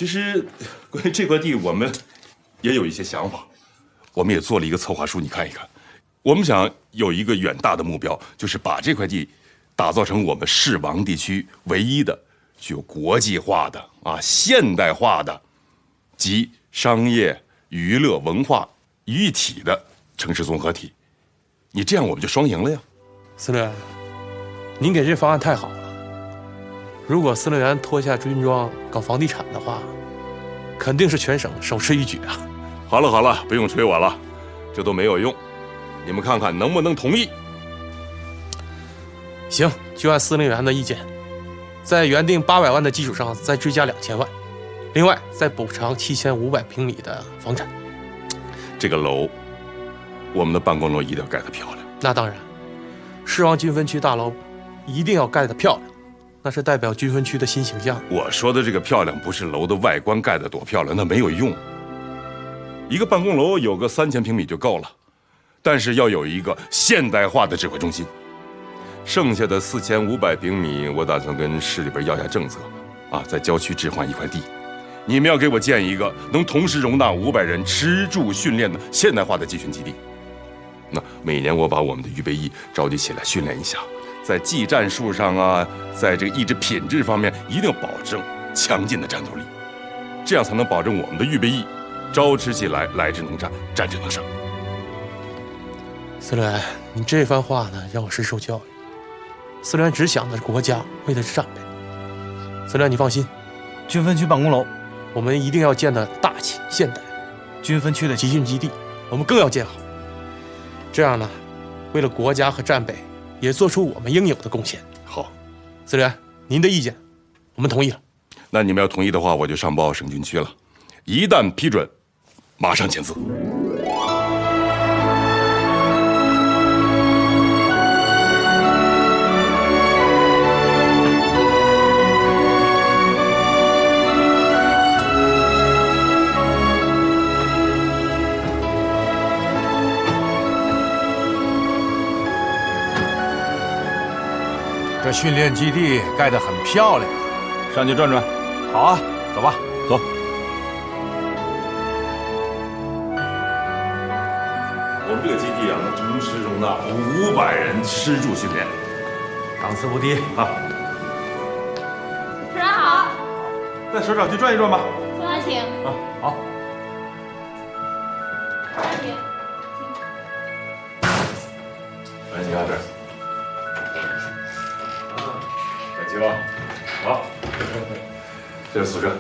其实关于这块地，我们也有一些想法，我们也做了一个策划书，你看一看。我们想有一个远大的目标，就是把这块地打造成我们士王地区唯一的具有国际化的现代化的集商业、娱乐、文化于一体的城市综合体。你这样我们就双赢了呀！司令员，您给这方案太好了。如果司令员脱下军装搞房地产的话，肯定是全省首屈一举啊！好了好了，不用催我了，这都没有用。你们看看能不能同意？行，就按司令员的意见，在原定800万的基础上再追加2000万，另外再补偿7500平米的房产。这个楼，我们的办公楼一定要盖得漂亮。那当然，士王军分区大楼一定要盖得漂亮，那是代表军分区的新形象。我说的这个漂亮，不是楼的外观盖得多漂亮，那没有用。一个办公楼有个3000平米就够了。但是要有一个现代化的指挥中心，剩下的4500平米，我打算跟市里边要下政策，在郊区置换一块地。你们要给我建一个能同时容纳500人吃住训练的现代化的集训基地。那每年我把我们的预备役召集起来训练一下，在技战术上在这个意志品质方面一定要保证强劲的战斗力，这样才能保证我们的预备役招吃起来来之能战，战之能胜。司令员，你这番话呢，让我深受教育。司令员只想的是国家，为的是战备。司令员，你放心，军分区办公楼，我们一定要建得大气现代。军分区的集训基地，我们更要建好。这样呢，为了国家和战备，也做出我们应有的贡献。好，司令员，您的意见，我们同意了。那你们要同意的话，我就上报省军区了。一旦批准，马上签字。这训练基地盖得很漂亮，上去转转。好啊，走吧，走。我们这个基地能同时容纳500人吃住训练，档次不低啊。主任好，带首长去转一转吧。首长请。好。首长请。来，请看这儿。感激吧。好，这是宿舍。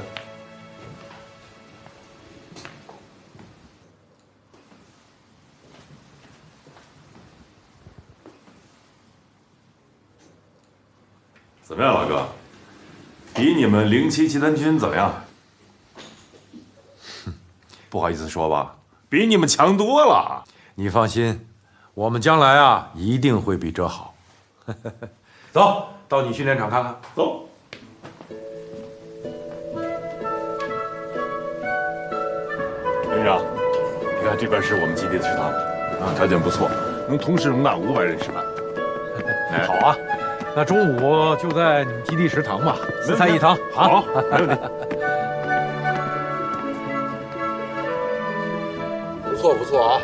怎么样，老哥？比你们07集团军怎么样？不好意思说吧，比你们强多了。你放心，我们将来一定会比这好。走，到你训练场看看。走。连长，你看这边是我们基地的食堂，条件不错，能同时容纳500人吃饭。好啊，那中午就在你们基地食堂吧，4菜1汤。好，没问题。不错不错啊，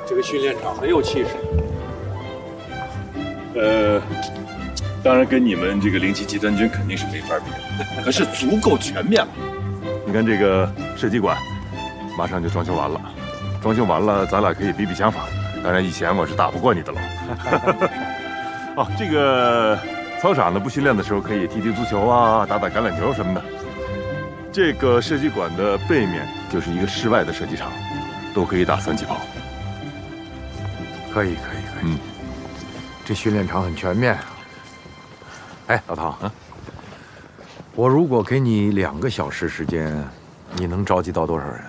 这个训练场很有气势。当然跟你们这个07集团军肯定是没法比，可是足够全面了。你看这个射击馆，马上就装修完了，装修完了，咱俩可以比比枪法。当然以前我是打不过你的了。哦，这个操场呢，不训练的时候可以踢踢足球打打橄榄球什么的。这个射击馆的背面就是一个室外的射击场，都可以打3级炮。可以。这训练场很全面。哎，老唐，我如果给你2个小时时间，你能召集到多少人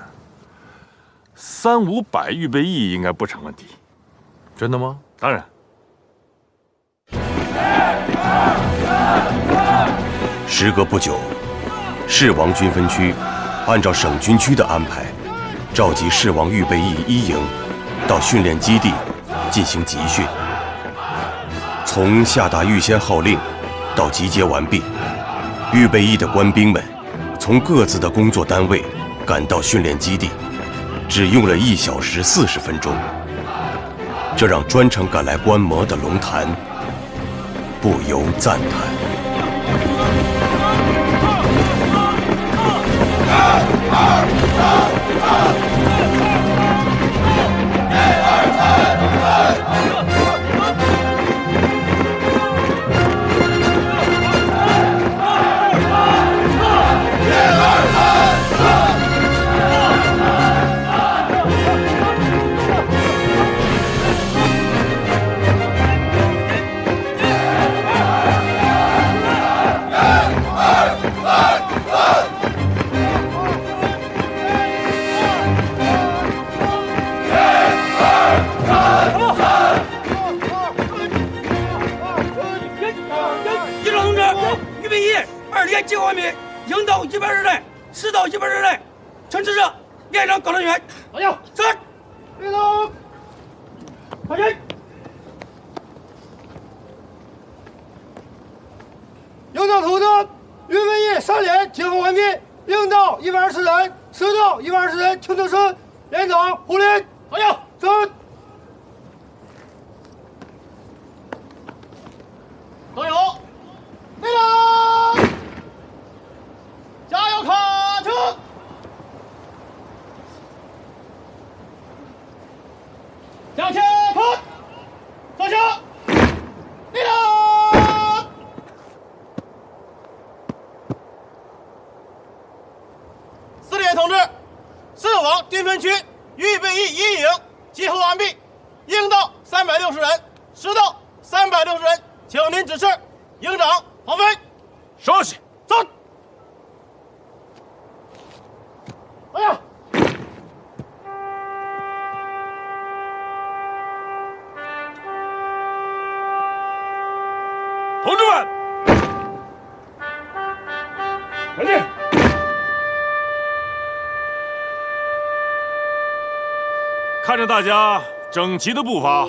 ？300-500预备役应该不成问题。真的吗？当然。时隔不久，士王军分区按照省军区的安排，召集士王预备役1营到训练基地进行集训。从下达预先号令到集结完毕，预备役的官兵们从各自的工作单位赶到训练基地，只用了1小时40分钟，这让专程赶来观摩的龙潭不由赞叹。计划米应到100人内，10到100人内，陈指示连长高人员。老杨，是。连长，快进。营长头子，预备役3连集合完毕，应到120人，10到120人，请得胜。连长胡林。老杨，是。都有。队长。加油！卡车，向前看，坐下，立正。司令员同志，四王军分区预备役1营集合完毕，应到360人，10到360人，请您指示。营长黄飞，稍息，走。哎呀！同志们，前进！看着大家整齐的步伐，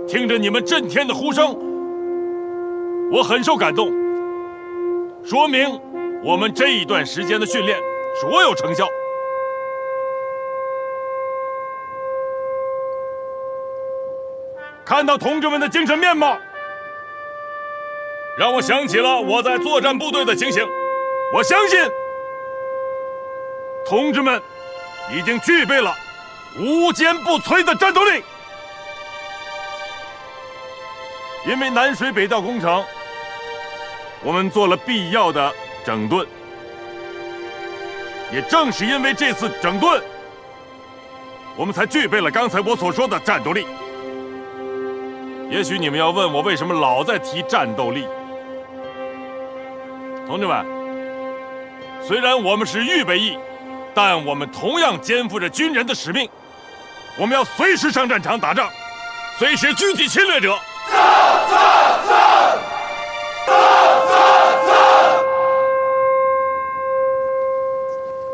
听着你们震天的呼声，我很受感动，说明我们这一段时间的训练卓有成效。看到同志们的精神面貌，让我想起了我在作战部队的情形。我相信，同志们已经具备了无坚不摧的战斗力。因为南水北调工程，我们做了必要的整顿。也正是因为这次整顿，我们才具备了刚才我所说的战斗力。也许你们要问我为什么老在提战斗力，同志们，虽然我们是预备役，但我们同样肩负着军人的使命，我们要随时上战场打仗，随时狙击侵略者。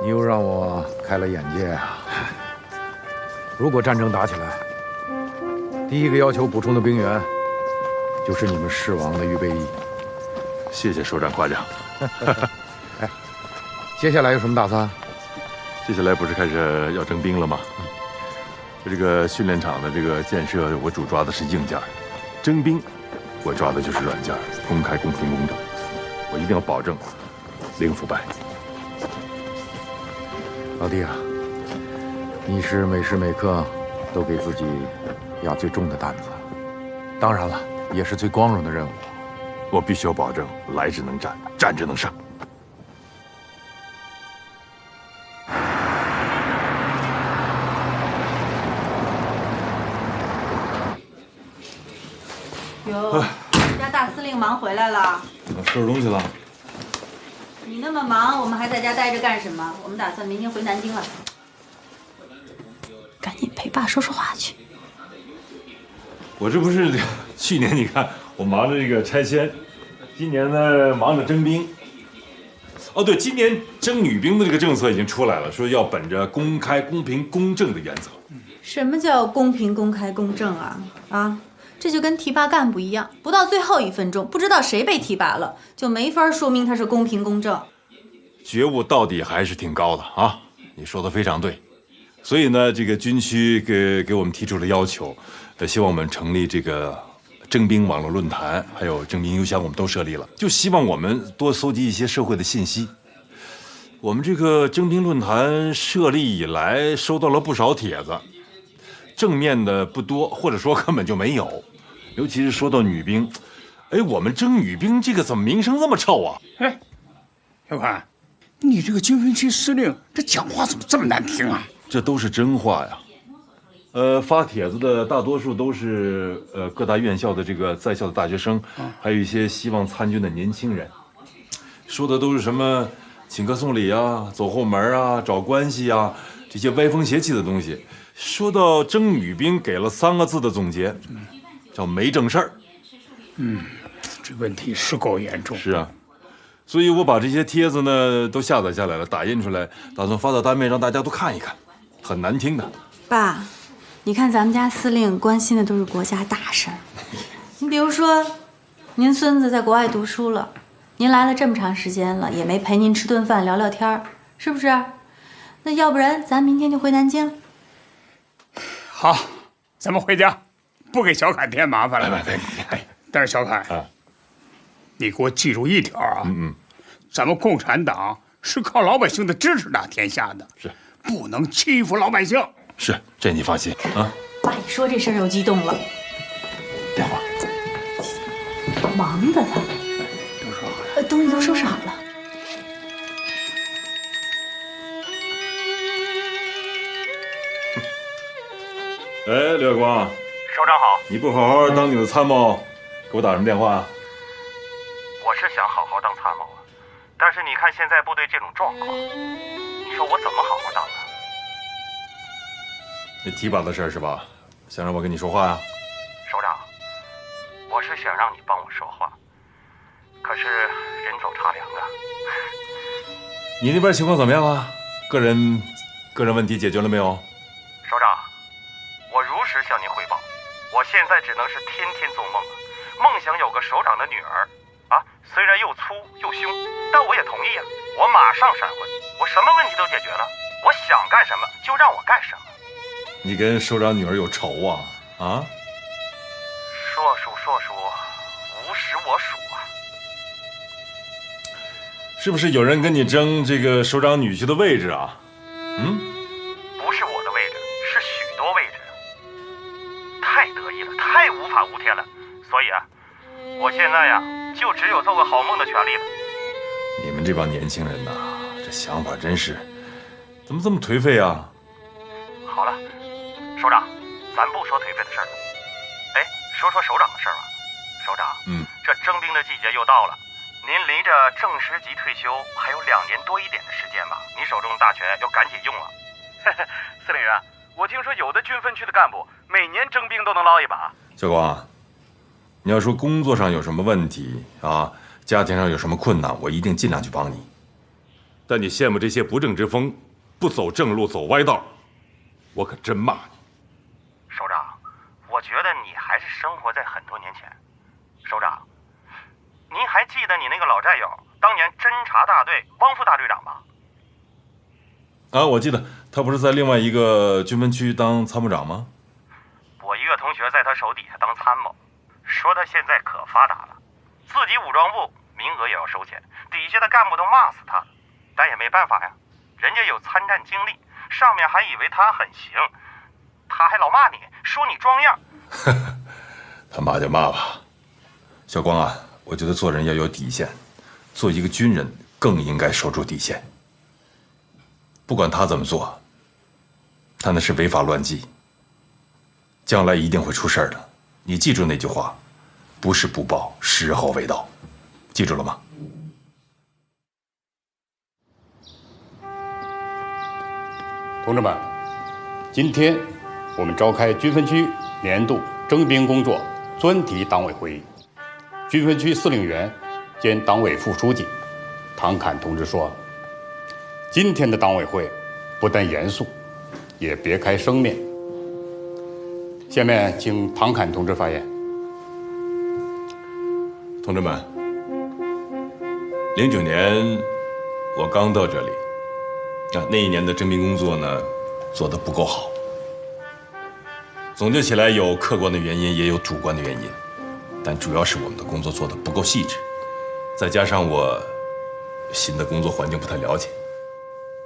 你又让我开了眼界啊！如果战争打起来，第一个要求补充的兵员，就是你们狮王的预备役。谢谢首长夸奖。哎，接下来有什么打算？接下来不是开始要征兵了吗？这个训练场的这个建设，我主抓的是硬件；征兵，我抓的就是软件，公开、公平、公正。我一定要保证零腐败。老弟啊，你是每时每刻都给自己压最重的担子，当然了，也是最光荣的任务。我必须要保证来之能战，战之能胜。哟，人家大司令忙回来了，收拾东西了。你那么忙，我们还在家待着干什么？我们打算明天回南京了。赶紧陪爸说说话去。我这不是去年你看我忙着这个拆迁，今年呢忙着征兵。哦，对，今年征女兵的这个政策已经出来了，说要本着公开、公平、公正的原则。什么叫公平、公开、公正啊？啊，这就跟提拔干部一样，不到最后1分钟，不知道谁被提拔了，就没法说明他是公平公正。觉悟到底还是挺高的啊！你说的非常对。所以呢，这个军区给我们提出了要求，希望我们成立这个征兵网络论坛，还有征兵邮箱，我们都设立了，就希望我们多搜集一些社会的信息。我们这个征兵论坛设立以来，收到了不少帖子，正面的不多，或者说根本就没有。尤其是说到女兵，哎，我们征女兵这个怎么名声这么臭啊？哎，小宽，你这个军分区司令这讲话怎么这么难听啊？这都是真话呀。发帖子的大多数都是各大院校的这个在校的大学生，还有一些希望参军的年轻人，说的都是什么请客送礼啊、走后门啊、找关系啊，这些歪风邪气的东西。说到征女兵，给了3个字的总结，叫没正事儿。这问题是够严重。是啊，所以我把这些帖子呢都下载下来了，打印出来，打算发到单位让大家都看一看。很难听的。爸，你看咱们家司令关心的都是国家大事儿。你比如说，您孙子在国外读书了，您来了这么长时间了，也没陪您吃顿饭聊聊天儿，是不是？那要不然咱明天就回南京。好，咱们回家，不给小凯添麻烦了。哎，但是小凯，你给我记住一条啊，咱们共产党是靠老百姓的支持打天下的，是不能欺负老百姓。是，这你放心啊。爸一说这事儿又激动了，电话。忙的他。都说好了，东西都收拾好了。哎，刘月光，首长好，你不好好当你的参谋，给我打什么电话啊？我是想好好当参谋啊，但是你看现在部队这种状况，你说我怎么好好当啊？那提拔的事儿是吧？想让我跟你说话呀？首长，我是想让你帮我说话，可是人走茶凉啊。你那边情况怎么样啊？个人问题解决了没有？首长，我如实向您汇报，我现在只能是天天做梦啊，梦想有个首长的女儿啊，虽然又粗又凶，但我也同意啊，我马上闪婚，我什么问题都解决了，我想干什么就让我干什么。你跟首长女儿有仇啊？啊？说书，无实我属啊。是不是有人跟你争这个首长女婿的位置啊？不是我的位置，是许多位置。太得意了，太无法无天了，所以啊，我现在呀，就只有做个好梦的权利了。你们这帮年轻人呐，这想法真是，怎么这么颓废啊？好了，首长，咱不说颓废的事儿了。哎，说首长的事儿吧。首长，这征兵的季节又到了，您离着正师级退休还有2年多一点的时间吧，你手中的大权要赶紧用了。司令员，我听说有的军分区的干部每年征兵都能捞一把。小光，你要说工作上有什么问题啊，家庭上有什么困难，我一定尽量去帮你。但你羡慕这些不正之风，不走正路走歪道，我可真骂你。首长，我觉得你还是生活在很多年前。首长，您还记得你那个老战友，当年侦察大队汪副大队长吗？啊，我记得他不是在另外一个军分区当参谋长吗？我一个同学在他手底下当参谋，说他现在可发达了，自己武装部名额也要收钱，底下的干部都骂死他，但也没办法呀，人家有参战经历，上面还以为他很行，他还老骂你，说你装样。他骂就骂吧。小光啊，我觉得做人要有底线，做一个军人更应该守住底线。不管他怎么做，他那是违法乱纪，将来一定会出事儿的。你记住那句话，不是不报，时候未到，记住了吗？同志们，今天我们召开军分区年度征兵工作专题党委会议。军分区司令员兼党委副书记唐侃同志说：“今天的党委会不但严肃，也别开生面。”下面请唐侃同志发言。同志们，09年我刚到这里，那一年的征兵工作呢，做得不够好。总结起来，有客观的原因，也有主观的原因，但主要是我们的工作做得不够细致，再加上我新的工作环境不太了解。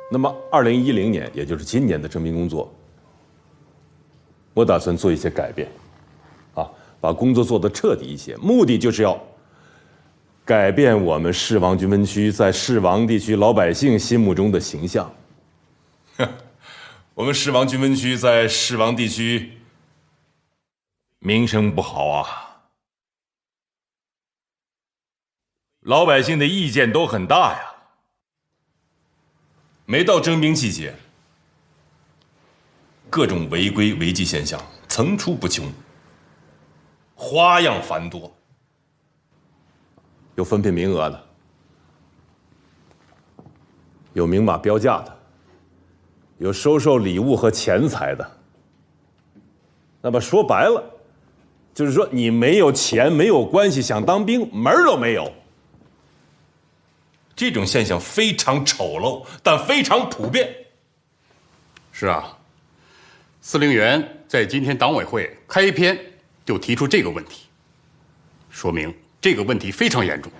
那么，2010年，也就是今年的征兵工作，我打算做一些改变，把工作做得彻底一些，目的就是要改变我们士王军分区在士王地区老百姓心目中的形象。我们士王军分区在士王地区名声不好啊，老百姓的意见都很大呀。每到征兵季节，各种违规违纪现象层出不穷，花样繁多。有分配名额的，有明码标价的，有收受礼物和钱财的。那么说白了，就是说你没有钱没有关系，想当兵门儿都没有。这种现象非常丑陋，但非常普遍。是啊，司令员在今天党委会开篇就提出这个问题，说明这个问题非常严重。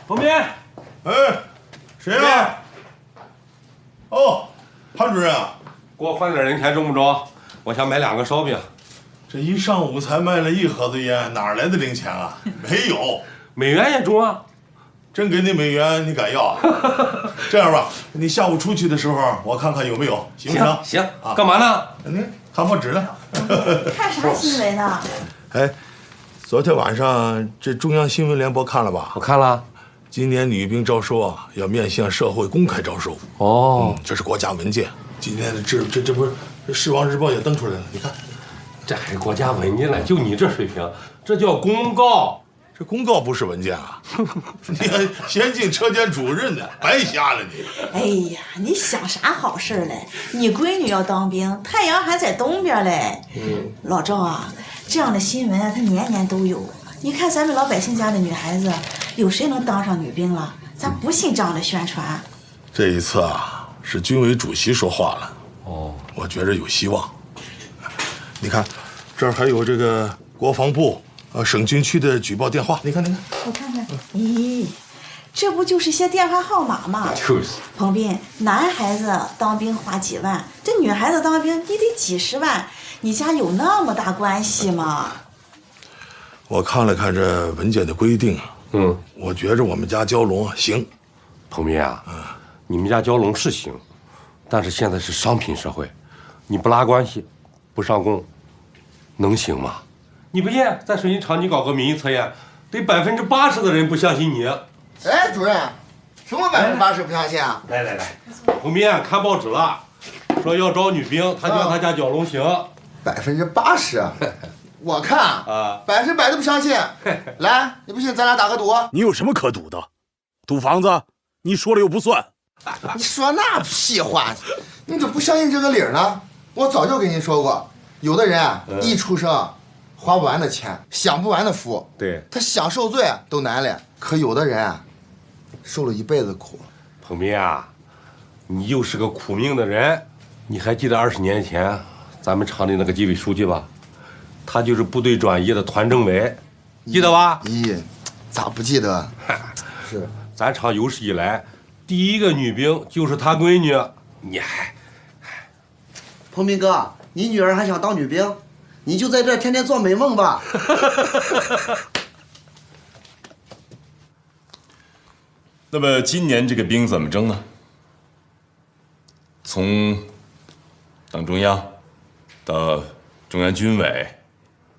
旁边，谁呀？哦，潘主任啊，给我换点零钱中不中？我想买2个烧饼。这一上午才卖了1盒子烟，哪来的零钱啊？没有，美元也中啊。真给你美元，你敢要啊？这样吧，你下午出去的时候，我看看有没有，行不行？行啊，干嘛呢？你看报纸呢。看啥新闻呢？哎，昨天晚上这中央新闻联播看了吧？我看了。今年女兵招收啊，要面向社会公开招收。哦，这是国家文件。今天的这不是《士王日报》也登出来了，你看。这还国家文件了？就你这水平，这叫公告。这公告不是文件啊！你看先进车间主任呢，白瞎了你。哎呀，你想啥好事嘞？你闺女要当兵，太阳还在东边嘞。老赵啊，这样的新闻啊，它年年都有。你看咱们老百姓家的女孩子，有谁能当上女兵了？咱不信这样的宣传。这一次啊，是军委主席说话了。哦，我觉着有希望。你看，这儿还有这个国防部、省军区的举报电话，你看，我看看，咦，这不就是些电话号码吗？就是。彭斌，男孩子当兵花几万，这女孩子当兵你得几十万，你家有那么大关系吗？我看了看这文件的规定，我觉着我们家蛟龙行。彭斌啊，你们家蛟龙是行，但是现在是商品社会，你不拉关系。不上供，能行吗？你不信，在水泥厂你搞个民意测验，得80%的人不相信你。哎，主任，什么80%不相信啊？来，彭斌看报纸了，说要招女兵，他叫他家蛟龙行。80%，我看啊，100%都不相信。来，你不信咱俩打个赌。你有什么可赌的？赌房子，你说了又不算。你说那屁话，你怎么不相信这个理儿呢？我早就跟你说过，有的人啊，一出生花不完的钱，享不完的福，对，他想受罪都难了。可有的人啊，受了一辈子苦。彭斌啊，你又是个苦命的人。你还记得20年前咱们厂里那个纪委书记吧？他就是部队转移的团政委，记得吧？咦，咋不记得？是，咱厂有史以来第一个女兵就是他闺女，你还。彭斌哥，你女儿还想当女兵，你就在这天天做美梦吧。那么今年这个兵怎么征呢？从党中央到中央军委、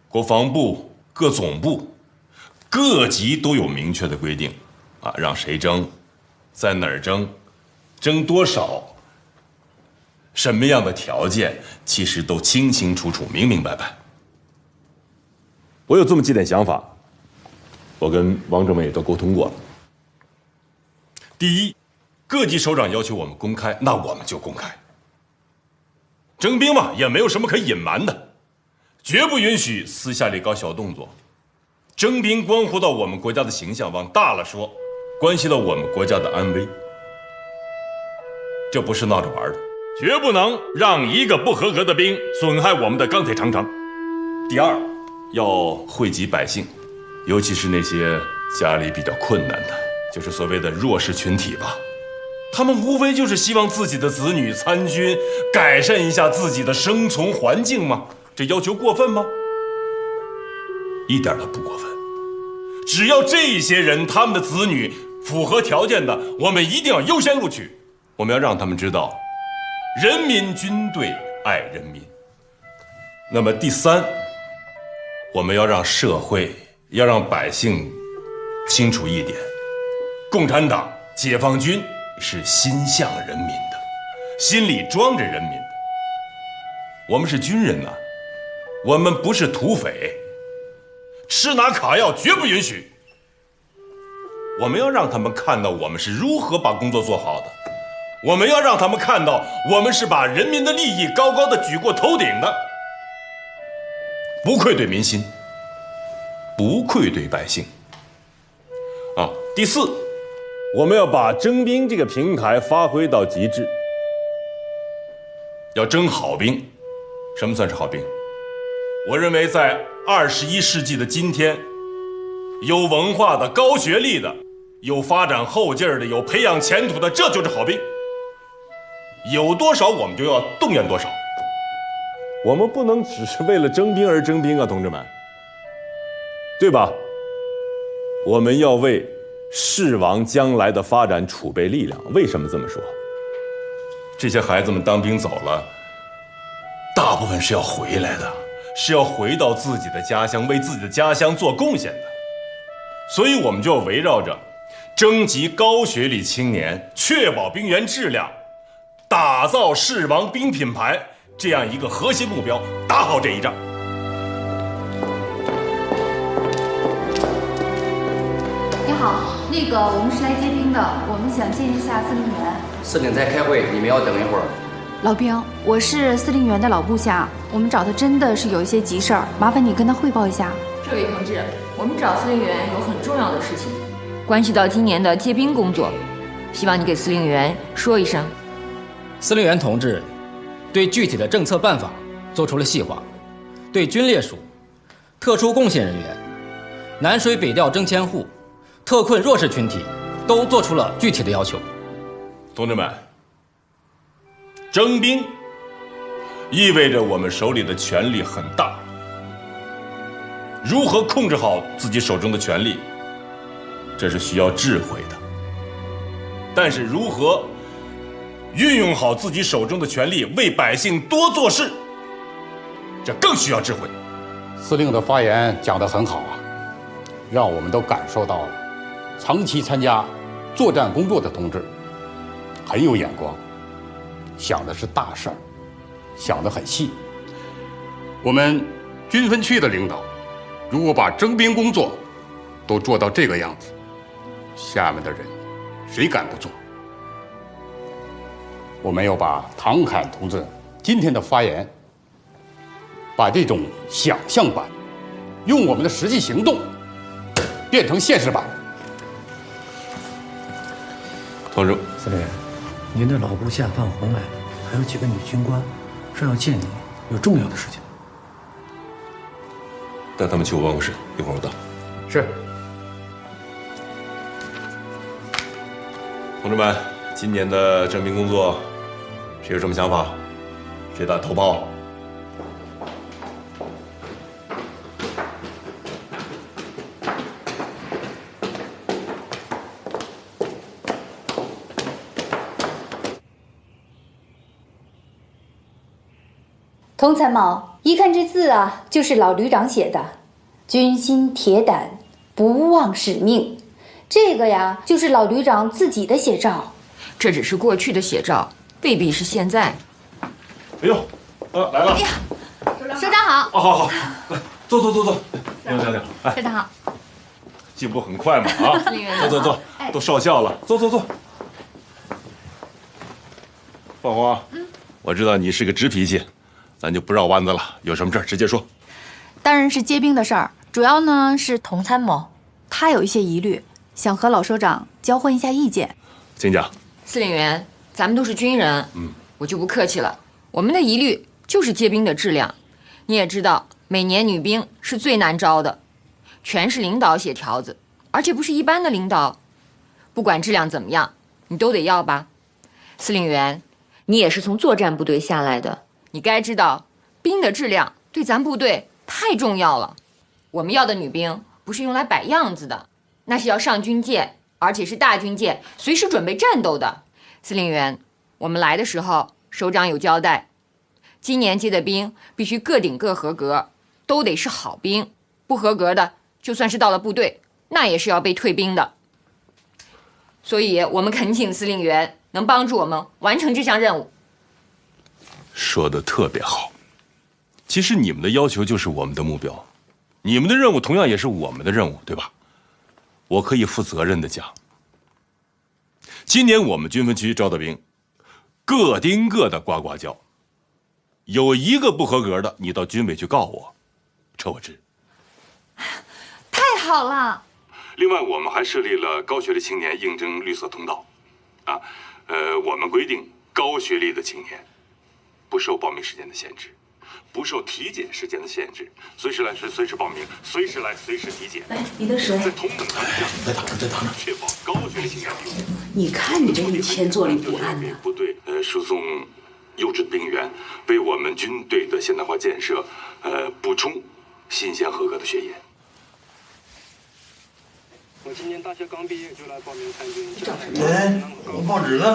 国防部、各总部、各级都有明确的规定，让谁征，在哪儿征，征多少。什么样的条件，其实都清清楚楚、明明白白。我有这么几点想法，我跟王政委也都沟通过了。第一，各级首长要求我们公开，那我们就公开。征兵嘛，也没有什么可隐瞒的，绝不允许私下里搞小动作，征兵关乎到我们国家的形象，往大了说，关系到我们国家的安危。这不是闹着玩的，绝不能让一个不合格的兵损害我们的钢铁长城。第二，要惠及百姓，尤其是那些家里比较困难的，就是所谓的弱势群体吧。他们无非就是希望自己的子女参军，改善一下自己的生存环境吗？这要求过分吗？一点都不过分。只要这些人他们的子女符合条件的，我们一定要优先录取。我们要让他们知道，人民军队爱人民。那么第三，我们要让社会，要让百姓清楚一点，共产党、解放军是心向人民的，心里装着人民的。我们是军人呐，我们不是土匪，吃拿卡要绝不允许。我们要让他们看到我们是如何把工作做好的，我们要让他们看到我们是把人民的利益高高的举过头顶的，不愧对民心，不愧对百姓。第四，我们要把征兵这个平台发挥到极致，要征好兵。什么算是好兵？我认为在21世纪的今天，有文化的、高学历的、有发展后劲儿的、有培养前途的，这就是好兵。有多少我们就要动员多少，我们不能只是为了征兵而征兵啊，同志们，对吧？我们要为世王将来的发展储备力量。为什么这么说？这些孩子们当兵走了，大部分是要回来的，是要回到自己的家乡，为自己的家乡做贡献的。所以我们就要围绕着征集高学历青年，确保兵员质量，打造世王兵品牌这样一个核心目标，打好这一仗。你好，我们是来接兵的，我们想见一下司令员。司令在开会，你们要等一会儿。老兵，我是司令员的老部下，我们找他真的是有一些急事儿，麻烦你跟他汇报一下。这位同志，我们找司令员有很重要的事情，关系到今年的接兵工作，希望你给司令员说一声。司令员同志对具体的政策办法做出了细化，对军烈属、特殊贡献人员、南水北调征迁户、特困弱势群体都做出了具体的要求。同志们，征兵意味着我们手里的权力很大，如何控制好自己手中的权力，这是需要智慧的。但是如何运用好自己手中的权力，为百姓多做事，这更需要智慧。司令的发言讲得很好啊，让我们都感受到了长期参加作战工作的同志很有眼光，想的是大事儿，想得很细。我们军分区的领导如果把征兵工作都做到这个样子，下面的人谁敢不做？我们要把唐侃同志今天的发言，把这种想象版用我们的实际行动变成现实版。同志，司令员，您的老部下范红来了，还有几个女军官说要见你，有重要的事情。带他们去我办公室，一会儿我到。是。同志们，今年的征兵工作，谁有什么想法？谁打头炮？佟参谋，一看这字啊，就是老旅长写的，军心铁胆，不忘使命。这个呀，就是老旅长自己的写照。这只是过去的写照，未必是现在。哎呦，来了！哎呀，首长好。好，来，坐。娘，哎，首长好。进步很快嘛啊！坐，都少校了，坐。凤凰，我知道你是个直脾气，咱就不绕弯子了，有什么事儿直接说。当然是接兵的事儿，主要呢是童参谋，他有一些疑虑，想和老首长交换一下意见。请讲。司令员，咱们都是军人，我就不客气了。我们的疑虑就是接兵的质量。你也知道，每年女兵是最难招的，全是领导写条子，而且不是一般的领导。不管质量怎么样，你都得要吧？司令员，你也是从作战部队下来的，你该知道，兵的质量对咱部队太重要了。我们要的女兵不是用来摆样子的，那是要上军舰，而且是大军舰，随时准备战斗的。司令员，我们来的时候，首长有交代，今年接的兵必须个顶个合格，都得是好兵，不合格的，就算是到了部队，那也是要被退兵的。所以我们恳请司令员能帮助我们完成这项任务。说得特别好。其实你们的要求就是我们的目标，你们的任务同样也是我们的任务，对吧？我可以负责任的讲，今年我们军分区招的兵，个盯个的呱呱叫，有一个不合格的，你到军委去告我，撤我职。太好了！另外，我们还设立了高学历青年应征绿色通道，我们规定高学历的青年不受报名时间的限制，不受体检时间的限制，随时来随时报名，随时来随时体检。来，你的水。在同等条件下，再躺着，确保高学历青年入伍。你看你这一天坐立不安的。部队输送优质的兵员，为我们军队的现代化建设补充新鲜合格的血液。我今年大学刚毕业就来报名参军。哎，我报纸呢？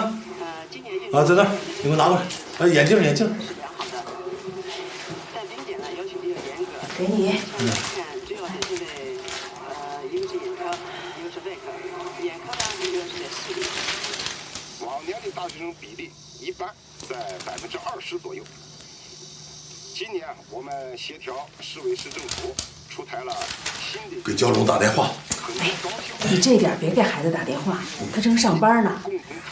啊，在那儿，你给我拿过来。眼镜。给你。主要是现在一个是眼科，一个是外科。眼科呢，一个是在视力。往年的大学生比例一般在20%左右。今年我们协调市委市政府出台了新的。给焦龙打电话。哎，你这点别给孩子打电话，他正上班呢。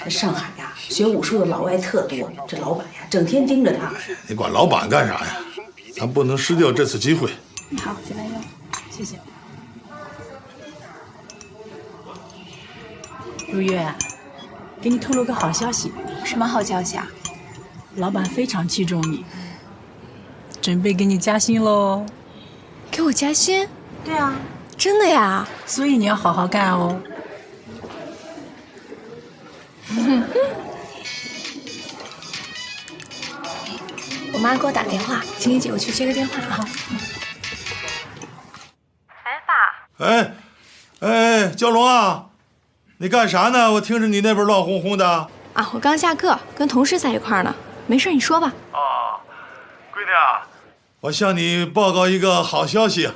上海呀，学武术的老外特多，这老板呀，整天盯着他。你管老板干啥呀？咱不能失掉这次机会。好，进来用，谢谢。如月，给你透露个好消息。什么好消息啊？老板非常器重你，准备给你加薪喽。给我加薪？对啊。真的呀？所以你要好好干哦。我妈给我打电话，青青姐，我去接个电话啊。哎，焦龙啊，你干啥呢？我听着你那边乱哄哄的。啊，我刚下课，跟同事在一块儿呢。没事，你说吧。哦，闺女啊，我向你报告一个好消息，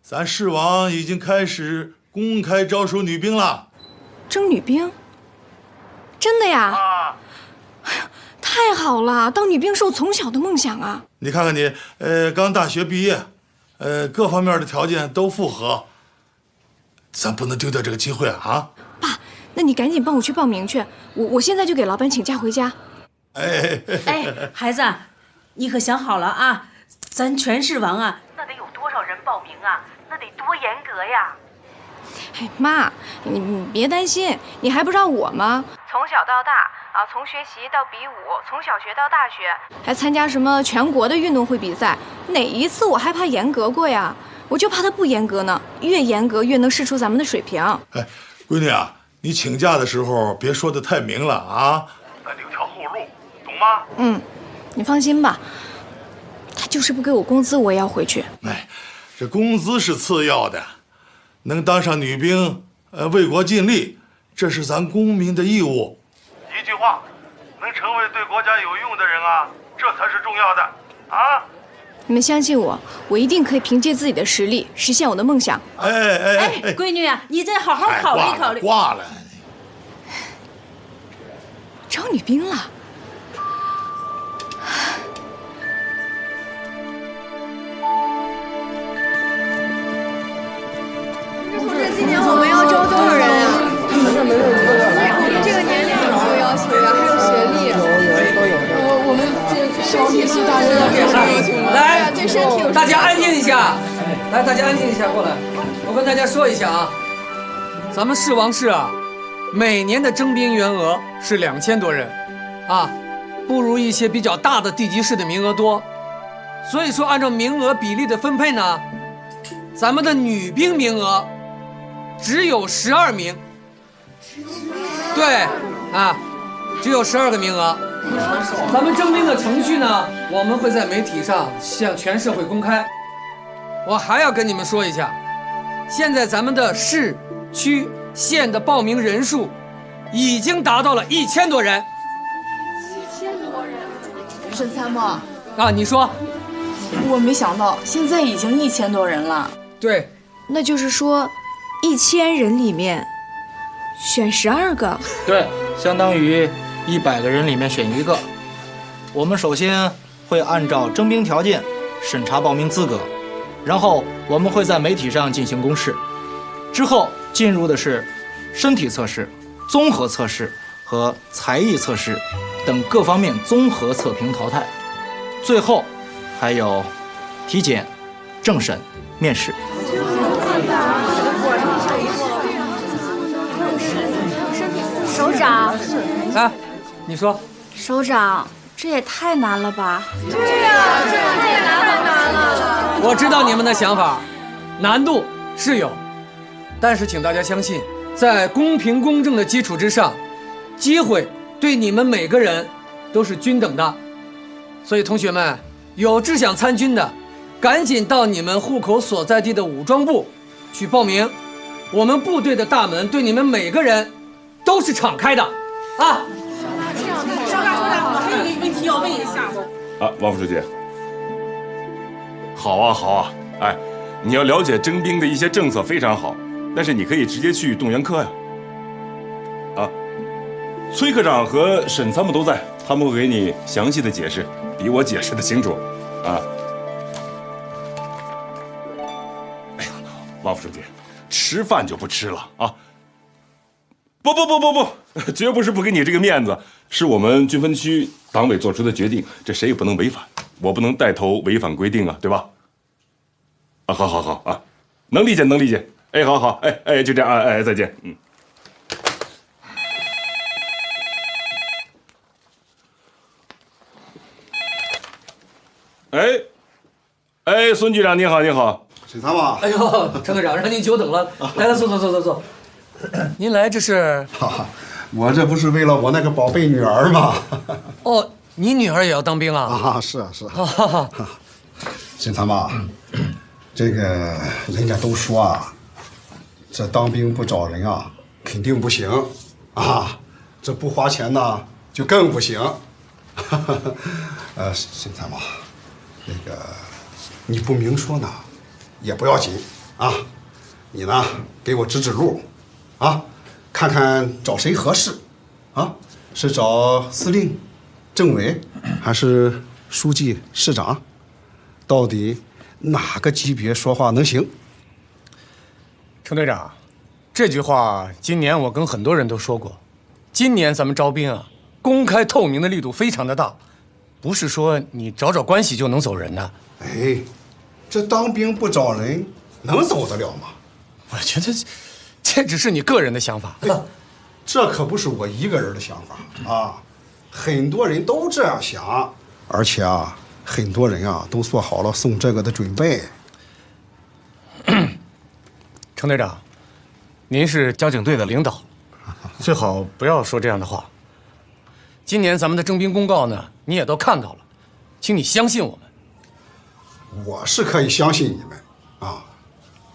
咱市网已经开始公开招收女兵了。征女兵？真的呀？啊！太好了，当女兵是我从小的梦想啊。你看看你，刚大学毕业，各方面的条件都符合，咱不能丢掉这个机会啊！爸，那你赶紧帮我去报名去，我现在就给老板请假回家。哎，孩子，你可想好了啊？咱全市网啊，那得有多少人报名啊？那得多严格呀！哎，妈，你别担心，你还不知道我吗？从小到大啊，从学习到比武，从小学到大学，还参加什么全国的运动会比赛，哪一次我还怕严格过呀？我就怕他不严格呢，越严格越能试出咱们的水平。哎，闺女啊，你请假的时候别说的太明了啊，咱留条后路，懂吗？嗯，你放心吧，他就是不给我工资，我也要回去。哎，这工资是次要的，能当上女兵，为国尽力，这是咱公民的义务。一句话，能成为对国家有用的人啊，这才是重要的啊！你们相信我，我一定可以凭借自己的实力实现我的梦想。哎，闺女啊，你再好好考虑考虑。挂了。招女兵了。同志，今年我们要招多少人啊？这个年龄有要求呀，还有学历。我们这小女婿大人要给啥要求？来，大家安静一下。来，大家安静一下，过来。我跟大家说一下啊，咱们市王市啊，每年的征兵员额是2000多人，啊，不如一些比较大的地级市的名额多。所以说，按照名额比例的分配呢，咱们的女兵名额只有12名。对，啊，只有12个名额。咱们征兵的程序呢，我们会在媒体上向全社会公开。我还要跟你们说一下，现在咱们的市、区、县的报名人数已经达到了1000多人。1000多人。沈参谋啊，你说。我没想到现在已经1000多人了。对。那就是说，1000人里面选12个。对，相当于100个人里面选1个。我们首先会按照征兵条件审查报名资格，然后我们会在媒体上进行公示，之后进入的是身体测试、综合测试和才艺测试等各方面综合测评淘汰，最后还有体检、政审、面试。首长，啊，你说。首长，这也太难了吧？对呀，这也太难了。我知道你们的想法，难度是有，但是请大家相信，在公平公正的基础之上，机会对你们每个人都是均等的。所以同学们，有志想参军的，赶紧到你们户口所在地的武装部去报名。我们部队的大门对你们每个人都是敞开的，啊！首长，我还有一个问题要问一下。啊，王副书记。好啊，好啊，哎，你要了解征兵的一些政策非常好，但是你可以直接去动员科呀。啊，崔科长和沈参谋都在，他们会给你详细的解释，比我解释的清楚。啊。哎呀，王副书记，吃饭就不吃了啊！不，绝不是不给你这个面子，是我们军分区党委做出的决定，这谁也不能违反，我不能带头违反规定啊，对吧？啊，好啊，能理解。哎，好，哎，就这样啊，哎，再见，嗯。哎，孙局长你好。沈参谋。哎呦，陈队长，让您久等了。来，坐。您来这是？我这不是为了我那个宝贝女儿吗？哦，你女儿也要当兵啊？啊，是啊。沈参谋，这个人家都说啊，这当兵不找人啊，肯定不行啊。这不花钱呢，就更不行。沈参谋，那个你不明说呢，也不要紧啊。你呢，给我指路。啊，看看找谁合适，啊，是找司令、政委，还是书记、市长？到底哪个级别说话能行？程队长，这句话今年我跟很多人都说过。今年咱们招兵啊，公开透明的力度非常的大，不是说你找找关系就能走人的。哎，这当兵不找人，能走得了吗？我觉得这只是你个人的想法，这可不是我一个人的想法啊，很多人都这样想，而且啊，很多人啊都做好了送这个的准备。程队长，您是交警队的领导，最好不要说这样的话。今年咱们的征兵公告呢，你也都看到了，请你相信我们。我是可以相信你们啊，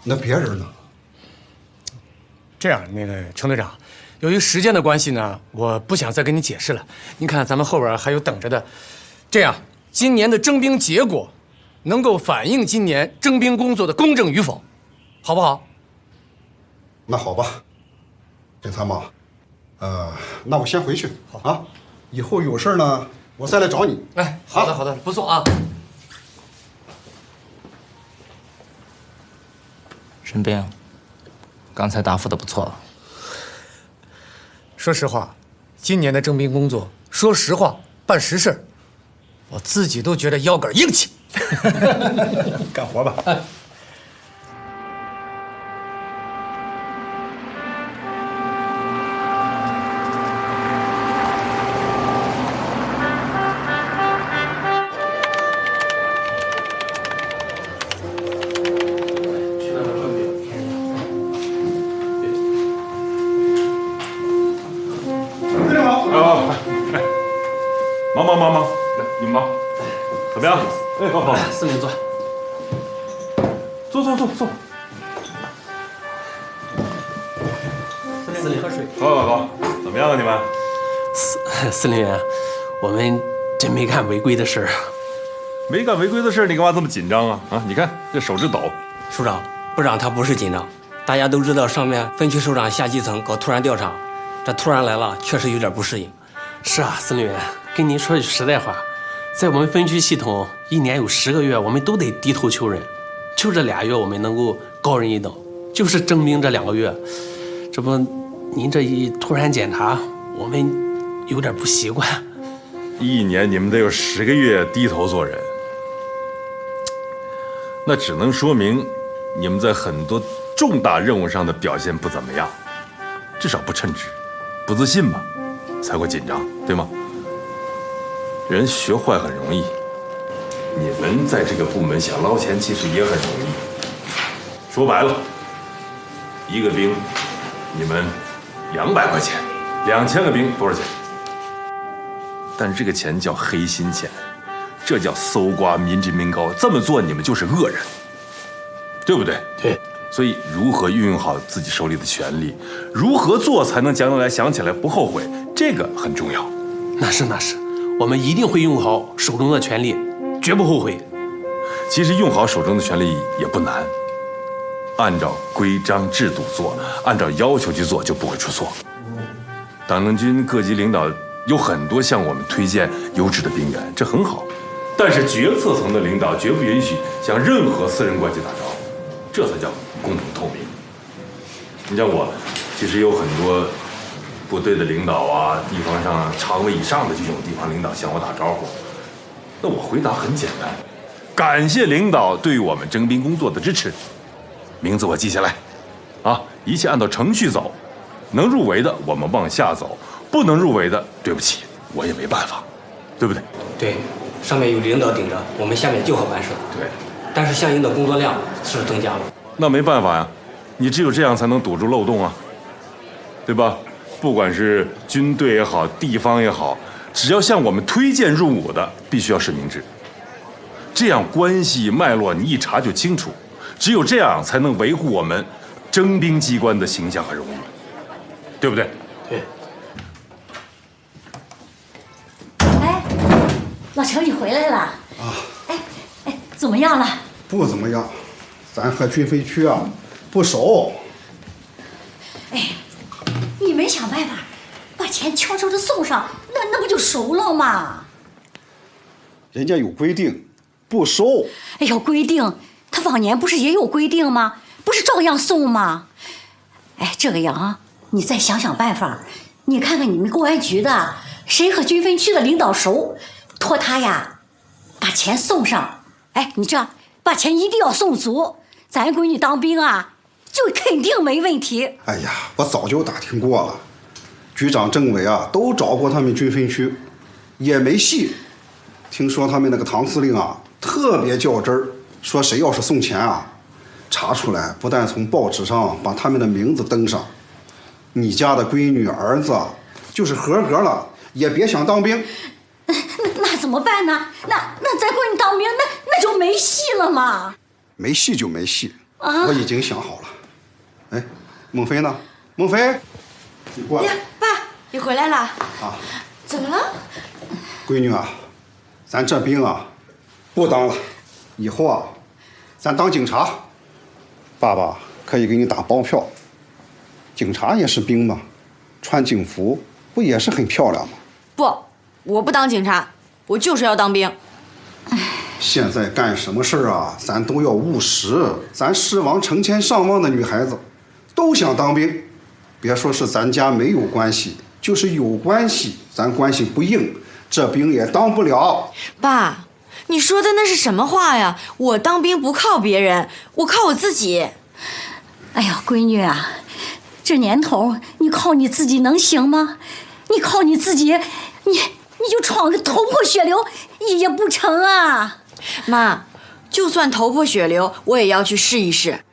那别人呢？这样，程队长，由于时间的关系呢，我不想再跟你解释了。您看，咱们后边还有等着的。这样，今年的征兵结果能够反映今年征兵工作的公正与否，好不好？那好吧，沈参谋，那我先回去。好啊，以后有事呢，我再来找你。哎，好的，不送啊。沈兵。刚才答复的不错。说实话，今年的征兵工作，说实话办实事，我自己都觉得腰杆硬气。干活吧。令坐。坐。司令喝水。好，怎么样啊你们？司令员，我们真没干违规的事儿啊。没干违规的事儿，你干嘛这么紧张啊？啊，你看这手指抖。首长，部长他不是紧张，大家都知道上面分区首长下基层搞突然调查，这突然来了，确实有点不适应。是啊，司令员，跟您说句实在话，在我们分区系统，1年有10个月，我们都得低头求人，就这2月我们能够高人一等，就是征兵这2个月，这不，您这一突然检查，我们有点不习惯。1年你们得有10个月低头做人，那只能说明你们在很多重大任务上的表现不怎么样，至少不称职，不自信嘛，才会紧张，对吗？人学坏很容易，你们在这个部门想捞钱其实也很容易。说白了，一个兵，你们200块钱，2000个兵多少钱？但是这个钱叫黑心钱，这叫搜刮民脂民膏，这么做你们就是恶人，对不对？对。所以如何运用好自己手里的权力，如何做才能将来想起来不后悔，这个很重要。那是，我们一定会用好手中的权力，绝不后悔。其实用好手中的权力也不难，按照规章制度做，按照要求去做，就不会出错。党政军各级领导有很多向我们推荐优质的兵员，这很好。但是决策层的领导绝不允许向任何私人关系打招呼，这才叫公平透明。你像我，其实有很多部队的领导啊，地方上常委以上的这种地方领导向我打招呼，那我回答很简单，感谢领导对我们征兵工作的支持，名字我记下来，啊，一切按照程序走，能入围的我们往下走，不能入围的，对不起，我也没办法，对不对？对，上面有领导顶着，我们下面就好办事。对，但是相应的工作量是增加了。那没办法呀，你只有这样才能堵住漏洞啊，对吧？不管是军队也好，地方也好，只要向我们推荐入伍的，必须要实名制，这样关系脉络你一查就清楚，只有这样才能维护我们征兵机关的形象和荣誉，对不对？对。哎，老程，你回来了啊？哎，怎么样了？不怎么样，咱和军分区啊不熟。哎，你没想办法把钱悄悄的送上，那不就熟了吗？人家有规定，不收。哎呦，规定，他往年不是也有规定吗？不是照样送吗？哎，这个样啊，你再想想办法，你看看你们公安局的谁和军分区的领导熟，托他呀把钱送上。哎，你这样把钱一定要送足，咱闺女当兵啊就肯定没问题。哎呀，我早就打听过了，局长、政委啊都找过他们军分区，也没戏。听说他们那个唐司令啊特别较真儿，说谁要是送钱啊，查出来不但从报纸上把他们的名字登上，你家的闺女儿子就是合格了也别想当兵。那怎么办呢？那咱闺女当兵，那就没戏了嘛。没戏就没戏，啊，我已经想好了。哎，孟非呢？孟非，你过来。呀，爸，你回来了。啊，怎么了？闺女啊，咱这兵啊不当了，以后啊咱当警察。爸爸可以给你打包票，警察也是兵嘛，穿警服不也是很漂亮吗？不，我不当警察，我就是要当兵。现在干什么事儿啊，咱都要务实。咱狮王成千上万的女孩子都想当兵，别说是咱家没有关系，就是有关系，咱关系不硬，这兵也当不了。爸，你说的那是什么话呀？我当兵不靠别人，我靠我自己。哎呀，闺女啊，这年头你靠你自己能行吗？你靠你自己，你就闯个头破血流也不成啊！妈，就算头破血流，我也要去试一试。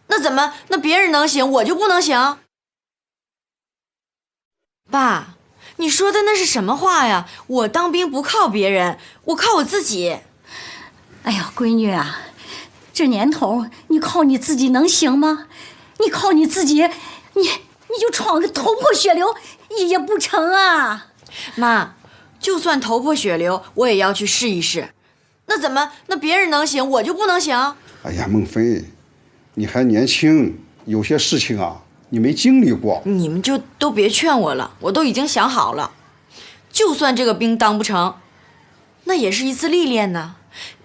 那怎么？那别人能行，我就不能行？爸，你说的那是什么话呀？我当兵不靠别人，我靠我自己。哎呀，闺女啊，这年头你靠你自己能行吗？你靠你自己，你就闯个头破血流也不成啊！妈，就算头破血流，我也要去试一试。那怎么？那别人能行，我就不能行？哎呀，孟非，你还年轻，有些事情啊，你没经历过。你们就都别劝我了，我都已经想好了。就算这个兵当不成，那也是一次历练呢。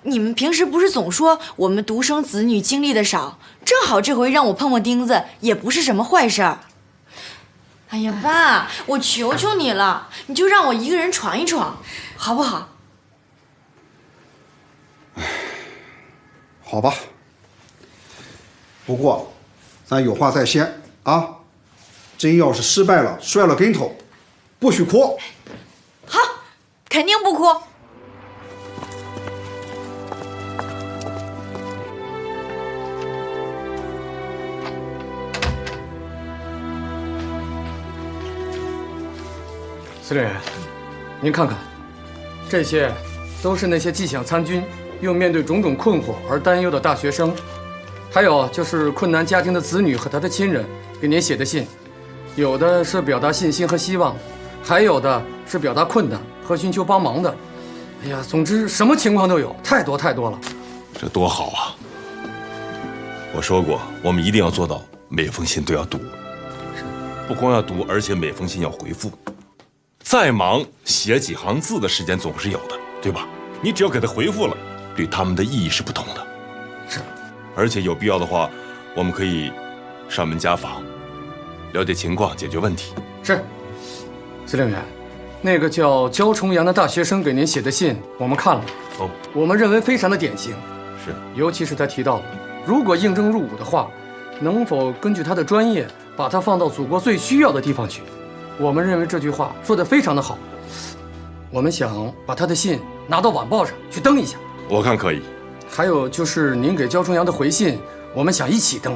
你们平时不是总说我们独生子女经历的少，正好这回让我碰碰钉子，也不是什么坏事儿。哎呀，爸，我求求你了，你就让我一个人闯一闯，好不好？好吧。不过，咱有话在先啊，真要是失败了，摔了跟头，不许哭。好，肯定不哭。司令员，您看看，这些都是那些既想参军又面对种种困惑而担忧的大学生，还有就是困难家庭的子女和他的亲人给您写的信，有的是表达信心和希望，还有的是表达困难和寻求帮忙的。哎呀，总之什么情况都有，太多太多了。这多好啊！我说过，我们一定要做到每封信都要读，不光要读，而且每封信要回复。再忙，写几行字的时间总是有的，对吧？你只要给他回复了，对他们的意义是不同的。是，而且有必要的话，我们可以上门家访，了解情况，解决问题。是，司令员，那个叫焦重阳的大学生给您写的信，我们看了。哦，我们认为非常的典型。是，尤其是他提到了，如果应征入伍的话，能否根据他的专业，把他放到祖国最需要的地方去？我们认为这句话说得非常的好，我们想把他的信拿到晚报上去登一下。我看可以。还有就是您给焦重阳的回信，我们想一起登。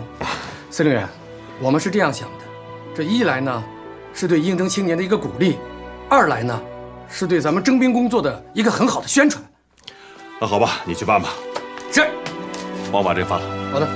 司令员，我们是这样想的，这一来呢，是对应征青年的一个鼓励；二来呢，是对咱们征兵工作的一个很好的宣传。那好吧，你去办吧。是，帮我把这个发了。好的。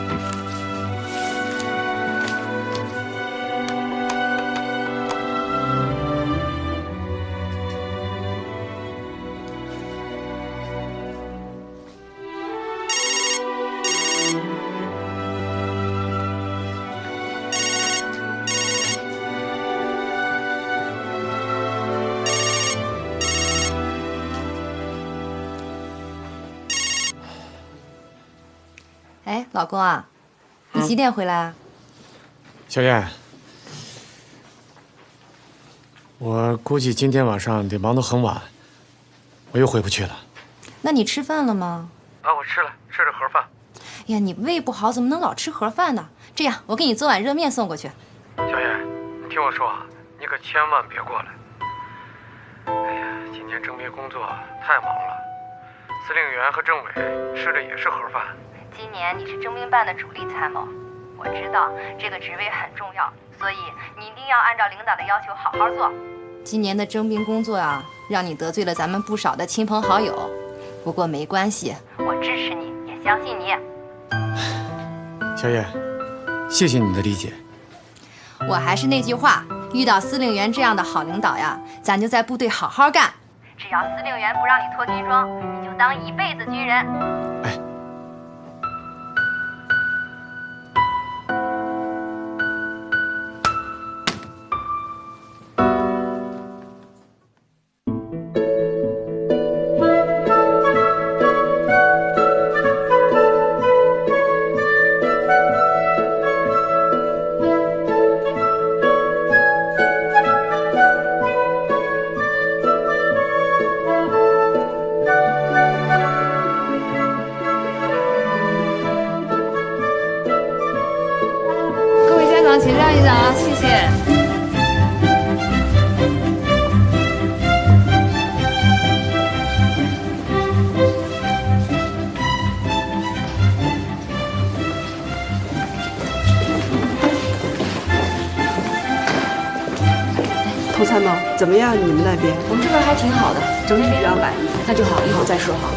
哎，老公啊，你几点回来啊？小燕，我估计今天晚上得忙到很晚，我又回不去了。那你吃饭了吗？啊，我吃了，吃着盒饭。哎呀，你胃不好，怎么能老吃盒饭呢？这样，我给你做碗热面送过去。小燕，你听我说啊，你可千万别过来。哎呀，今年征兵工作太忙了，司令员和政委吃的也是盒饭。今年你是征兵办的主力参谋，我知道这个职位很重要，所以你一定要按照领导的要求好好做。今年的征兵工作啊，让你得罪了咱们不少的亲朋好友，不过没关系，我支持你，也相信你。小燕，谢谢你的理解。我还是那句话，遇到司令员这样的好领导呀，咱就在部队好好干。只要司令员不让你脱军装，你就当一辈子军人。哎。请让一让啊，谢谢。佟参谋，怎么样？你们那边？我们这边还挺好的，整体比较满意。那就好，一会儿再说好。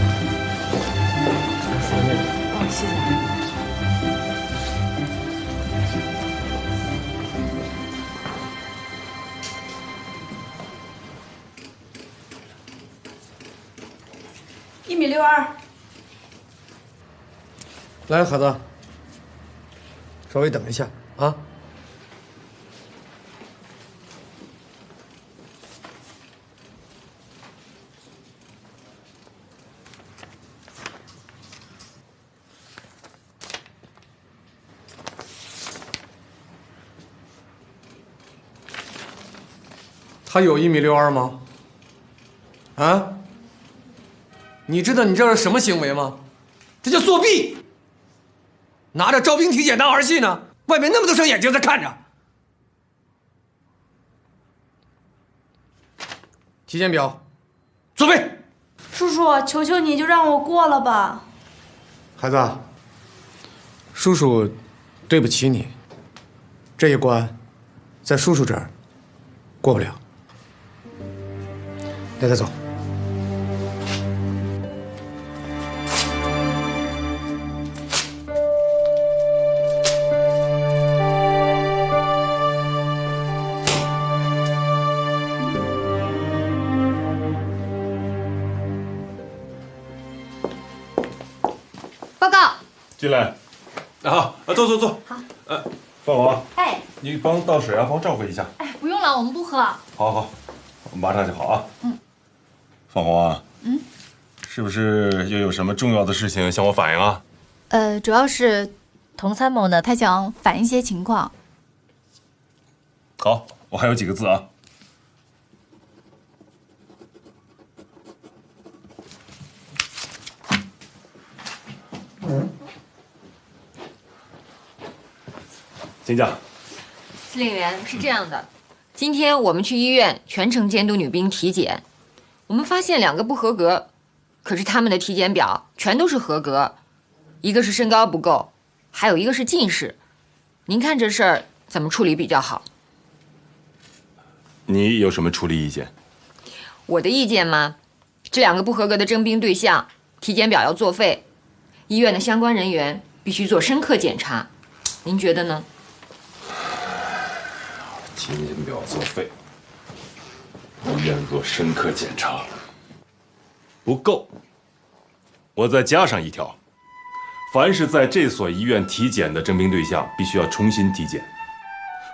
1.62米。来，孩子，稍微等一下啊。他有1.62米吗？啊？你知道你这是什么行为吗？这叫作弊！拿着招兵体检当儿戏呢，外面那么多双眼睛在看着。体检表，作废。叔叔，求求你就让我过了吧。孩子，叔叔对不起你，这一关在叔叔这儿过不了。带他走。报告。进来。好，坐。好。范王。哎。你帮倒水啊，帮我照顾一下。哎，不用了，我们不喝。好，马上就好啊。范红啊，是不是又有什么重要的事情向我反映啊？主要是佟参谋呢，他想反映一些情况。好，我还有几个字啊。请讲。司令员，是这样的，今天我们去医院全程监督女兵体检，我们发现2个不合格，可是他们的体检表全都是合格，一个是身高不够，还有一个是近视。您看这事儿怎么处理比较好？你有什么处理意见？我的意见嘛，这2个不合格的征兵对象，体检表要作废，医院的相关人员必须做深刻检查，您觉得呢？体检表作废，医院做深刻检查，不够。我再加上一条，凡是在这所医院体检的征兵对象，必须要重新体检。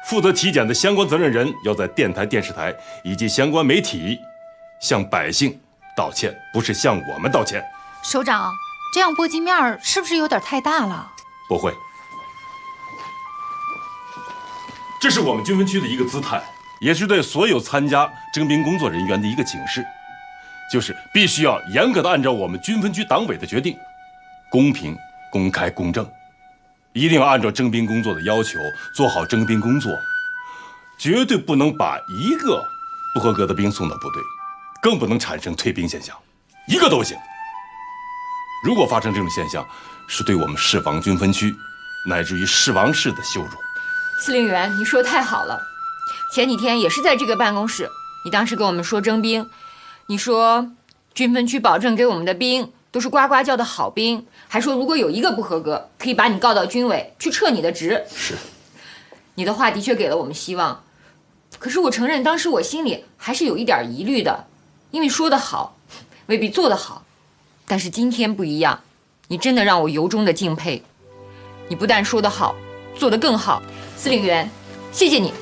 负责体检的相关责任人要在电台、电视台以及相关媒体向百姓道歉，不是向我们道歉。首长，这样波及面是不是有点太大了？不会。这是我们军分区的一个姿态，也是对所有参加征兵工作人员的一个警示，就是必须要严格的按照我们军分区党委的决定，公平、公开、公正，一定要按照征兵工作的要求做好征兵工作，绝对不能把一个不合格的兵送到部队，更不能产生退兵现象，一个都不行。如果发生这种现象，是对我们释放军分区乃至于释王市的羞辱。司令员，你说太好了。前几天也是在这个办公室，你当时跟我们说征兵，你说军分区保证给我们的兵都是呱呱叫的好兵，还说如果有一个不合格，可以把你告到军委去撤你的职。是，你的话的确给了我们希望，可是我承认当时我心里还是有一点疑虑的，因为说得好未必做得好。但是今天不一样，你真的让我由衷的敬佩，你不但说得好，做得更好。司令员，谢谢你。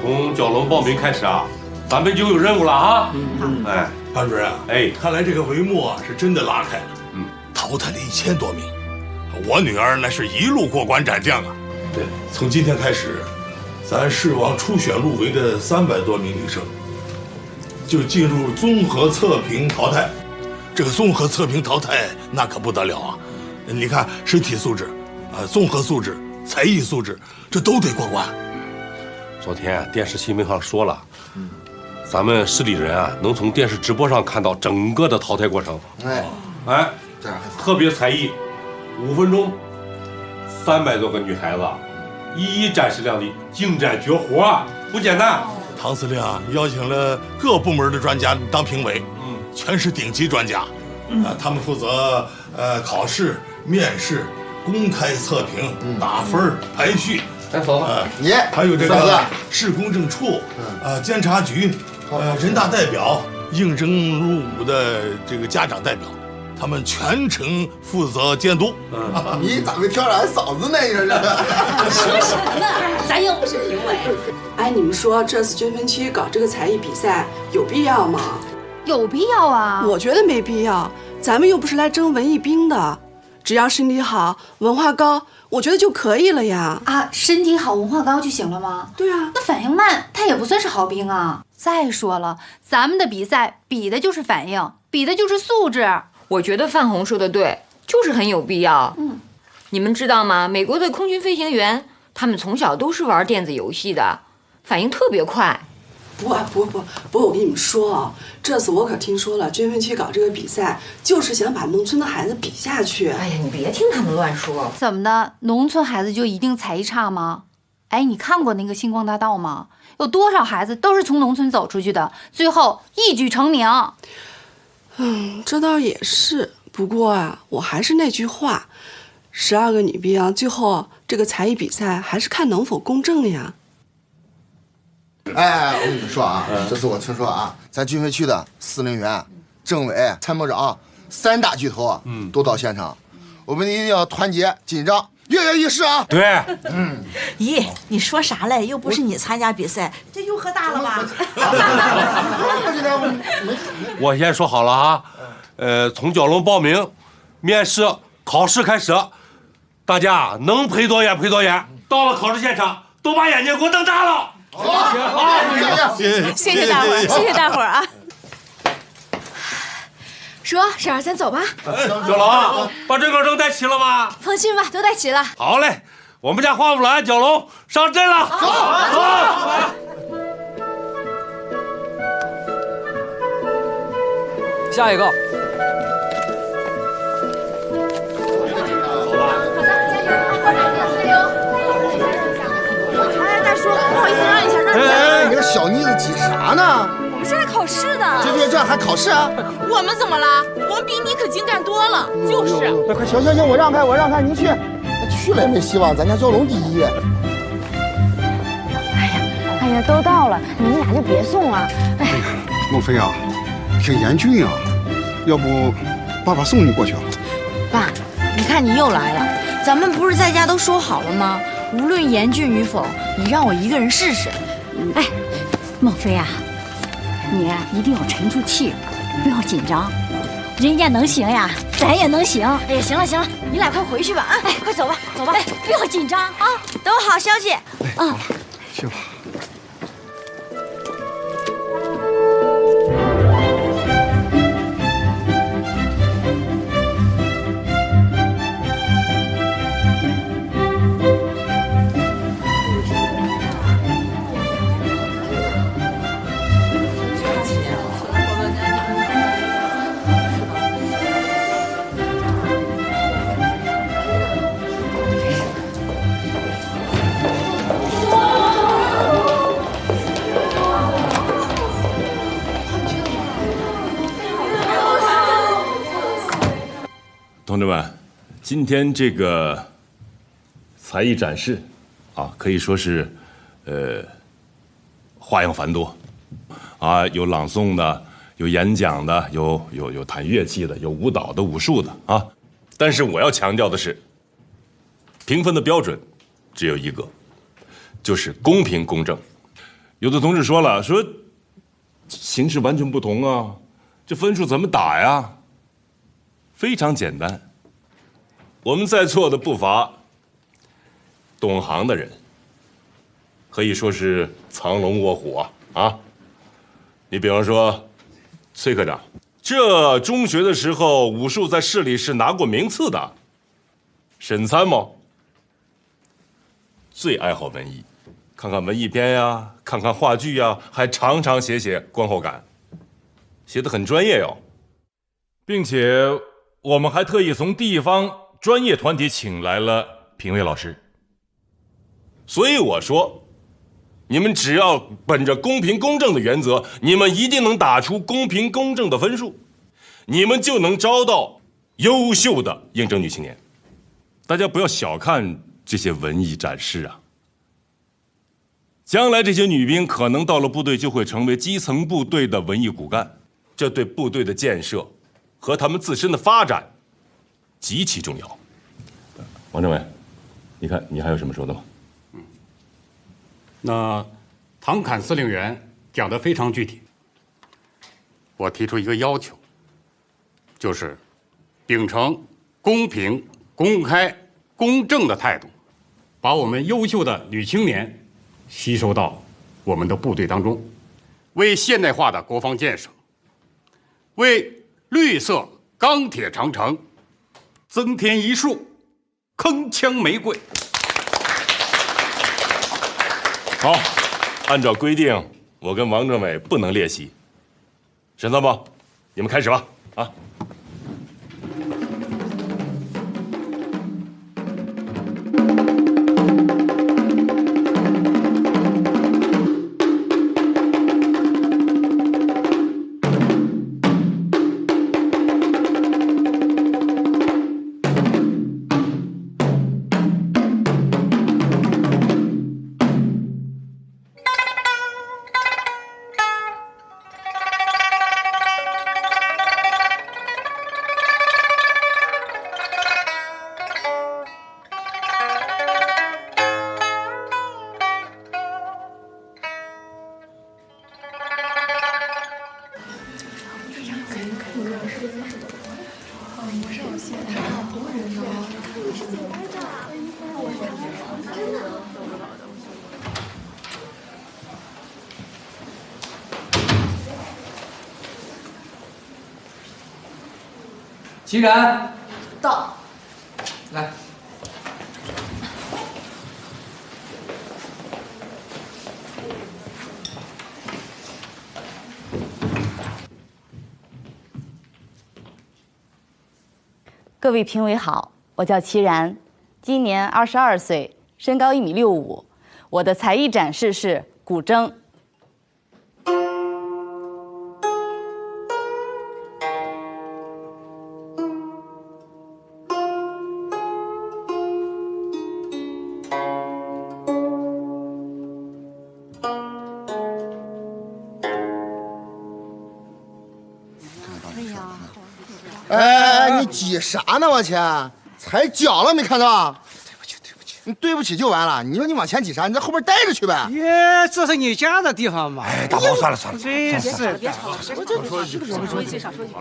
从蛟龙报名开始啊，咱们就有任务了啊！哎，班主任啊，看来这个帷幕啊是真的拉开了。淘汰了1000多名，我女儿那是一路过关斩将啊。对，从今天开始，咱市网初选入围的300多名女生，就进入综合测评淘汰。这个综合测评淘汰那可不得了啊！你看身体素质，综合素质、才艺素质，这都得过关。昨天电视新闻上说了，咱们市里人啊，能从电视直播上看到整个的淘汰过程。哎，特别才艺，5分钟，300多个女孩子，一一展示亮丽，精湛绝活啊，不简单。唐司令啊，邀请了各部门的专家当评委，全是顶级专家，他们负责考试、面试、公开测评、打分、排序。还有这个市公证处、监察局、人大代表、应征入伍的这个家长代表，他们全程负责监督。你咋没挑俺嫂子呢？你说这说什么呢？咱又不是评委。哎，你们说这次军分区搞这个才艺比赛有必要吗？有必要啊！我觉得没必要，咱们又不是来征文艺兵的，只要身体好、文化高，我觉得就可以了呀。啊，身体好、文化高就行了吗？对啊，那反应慢，他也不算是好兵啊。再说了，咱们的比赛比的就是反应，比的就是素质。我觉得范红说的对，就是很有必要。你们知道吗？美国的空军飞行员，他们从小都是玩电子游戏的，反应特别快。不，我跟你们说啊，这次我可听说了，军分区搞这个比赛，就是想把农村的孩子比下去。哎呀，你别听他们乱说。怎么的？农村孩子就一定才艺差吗？哎，你看过那个星光大道吗？有多少孩子都是从农村走出去的，最后一举成名。这倒也是。不过啊，我还是那句话，12个女兵，最后这个才艺比赛还是看能否公正呀。哎，我跟你们说啊，这次我听说啊，咱军分区的司令员、政委、参谋长3大巨头都到现场，我们一定要团结紧张，跃跃欲试啊！对，咦，你说啥嘞？又不是你参加比赛，这又喝大了吧？我先说好了啊，从蛟龙报名、面试、考试开始，大家能陪多远陪多远，到了考试现场都把眼睛给我瞪大了。谢谢大伙儿，谢谢大伙儿啊！说，婶儿，咱走吧。蛟龙，把这个灯带齐了吗？放心吧，都带齐了。好嘞，我们家花木兰、蛟龙上阵了。走。下一个。哎，大叔，不好意思，让一下，让一下。哎，你这小妮子急啥呢？我们是来考试的。这还考试啊？我们怎么了？我们比你可精干多了。就是。那快行，我让开，你去。去了也没希望，咱家蛟龙第一。哎呀，都到了，你们俩就别送了。哎，孟非啊，挺严峻啊，要不爸爸送你过去啊？爸，你看你又来了，咱们不是在家都说好了吗？无论严峻与否，你让我一个人试试。哎，孟非啊，你一定要沉住气，不要紧张。人家能行呀，咱也能行。哎呀，行了，你俩快回去吧啊！哎，快走吧。哎，不要紧张啊，等我好消息。啊，去吧。同志们，今天这个才艺展示啊，可以说是花样繁多啊，有朗诵的，有演讲的，有弹乐器的，有舞蹈的、武术的啊。但是我要强调的是，评分的标准只有一个，就是公平公正。有的同志说了，说形势完全不同啊，这分数怎么打呀？非常简单，我们在座的不乏懂行的人，可以说是藏龙卧虎啊！你比方说崔科长，这中学的时候武术在市里是拿过名次的。沈参谋最爱好文艺，看看文艺片呀，看看话剧呀，还常常写观后感，写得很专业哟，并且我们还特意从地方专业团体请来了评委老师。所以我说，你们只要本着公平公正的原则，你们一定能打出公平公正的分数，你们就能招到优秀的应征女青年。大家不要小看这些文艺展示啊，将来这些女兵可能到了部队就会成为基层部队的文艺骨干，这对部队的建设和他们自身的发展极其重要。王政委，你看你还有什么说的吗？那唐侃司令员讲得非常具体，我提出一个要求，就是秉承公平、公开、公正的态度，把我们优秀的女青年吸收到我们的部队当中，为现代化的国防建设，为绿色钢铁长城增添一束铿锵玫瑰。好，按照规定，我跟王政委不能列席。沈参谋，你们开始吧。啊。齐然，到。来。各位评委好，我叫齐然，今年22岁，身高1.65米，我的才艺展示是古筝。哎，你急啥呢？往前踩脚了没看到？对不起，你对不起就完了。你说你往前挤啥？你在后边待着去呗。耶，这是你家的地方嘛。哎，大宝，算了，真是的。别吵了，少说一句，少说一句，少说一句。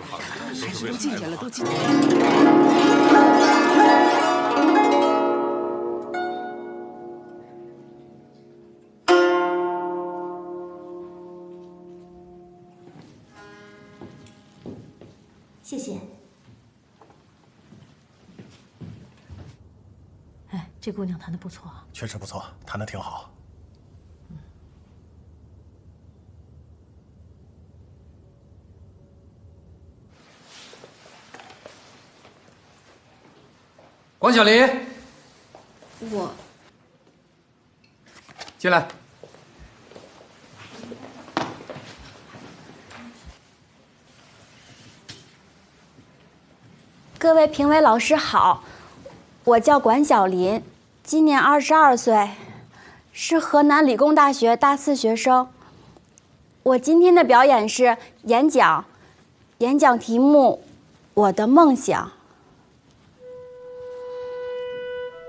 还是都进去了，都进去了。谢谢。哎，这姑娘弹得不错啊。确实不错，弹得挺好。黄晓林，我进来。各位评委老师好，我叫管晓林，今年22岁，是河南理工大学大4学生。我今天的表演是演讲，演讲题目我的梦想。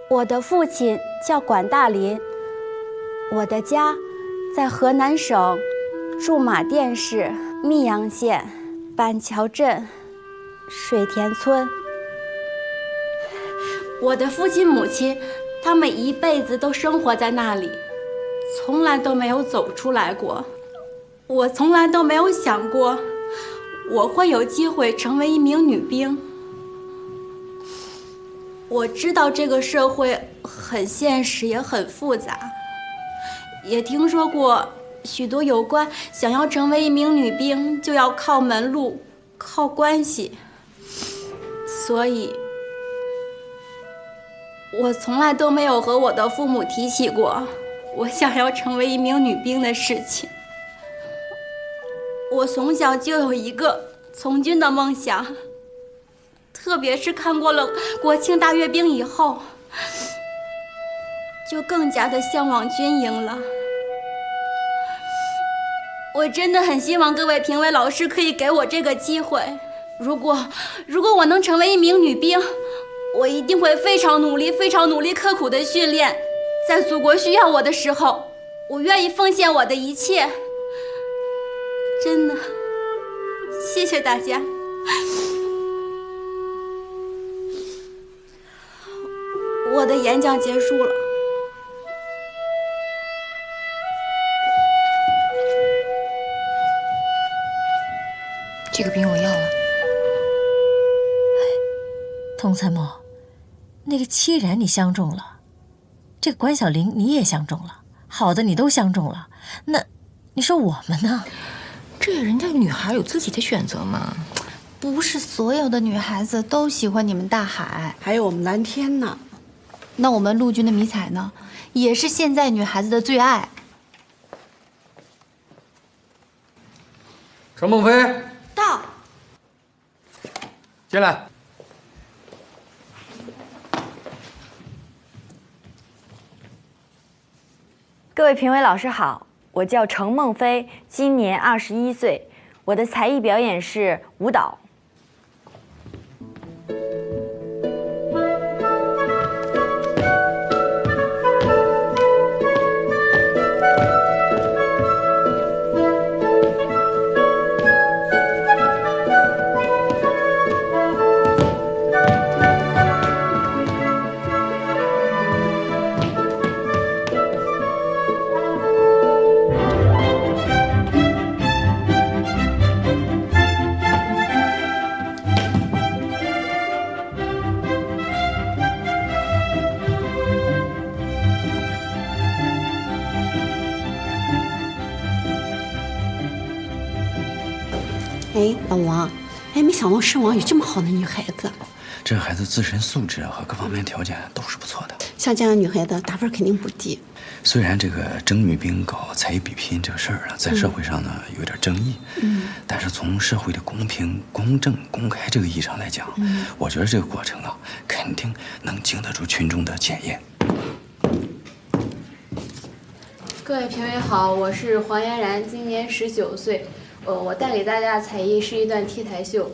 我的父亲叫管大林，我的家在河南省驻马店市密阳县板桥镇水田村。我的父亲母亲，他们一辈子都生活在那里，从来都没有走出来过。我从来都没有想过，我会有机会成为一名女兵。我知道这个社会很现实，也很复杂，也听说过许多有关想要成为一名女兵就要靠门路、靠关系，所以我从来都没有和我的父母提起过我想要成为一名女兵的事情。我从小就有一个从军的梦想，特别是看过了国庆大阅兵以后，就更加的向往军营了。我真的很希望各位评委老师可以给我这个机会。如果我能成为一名女兵，我一定会非常努力、刻苦的训练，在祖国需要我的时候，我愿意奉献我的一切。真的，谢谢大家。我的演讲结束了。这个兵我要了。佟参谋，那个戚然你相中了，这个关晓玲你也相中了，好的你都相中了，那你说我们呢？这人家女孩有自己的选择嘛。不是所有的女孩子都喜欢你们大海，还有我们蓝天呢。那我们陆军的迷彩呢，也是现在女孩子的最爱。程梦飞，到。进来。各位评委老师好，我叫程梦飞，今年21岁，我的才艺表演是舞蹈。哎，老王，哎，没想到市网有这么好的女孩子。这孩子自身素质和各方面条件都是不错的。像这样的女孩子，打分肯定不低。虽然这个征女兵搞才艺比拼这个事儿啊，在社会上呢有点争议，但是从社会的公平、公正、公开这个意义上来讲，我觉得这个过程啊，肯定能经得住群众的检验。各位评委好，我是黄嫣然，今年19岁。我带给大家的才艺是一段 T 台秀。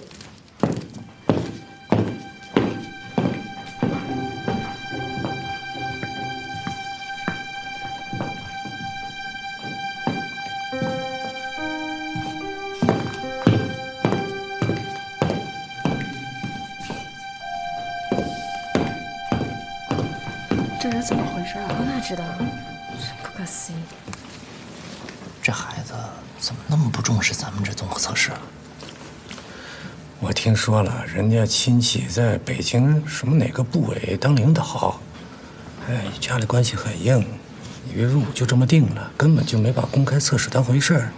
这人怎么回事啊？我哪知道，真不可思议。这孩子怎么那么不重视咱们这综合测试啊？我听说了，人家亲戚在北京什么哪个部委当领导，哎，家里关系很硬，以为入伍就这么定了，根本就没把公开测试当回事儿。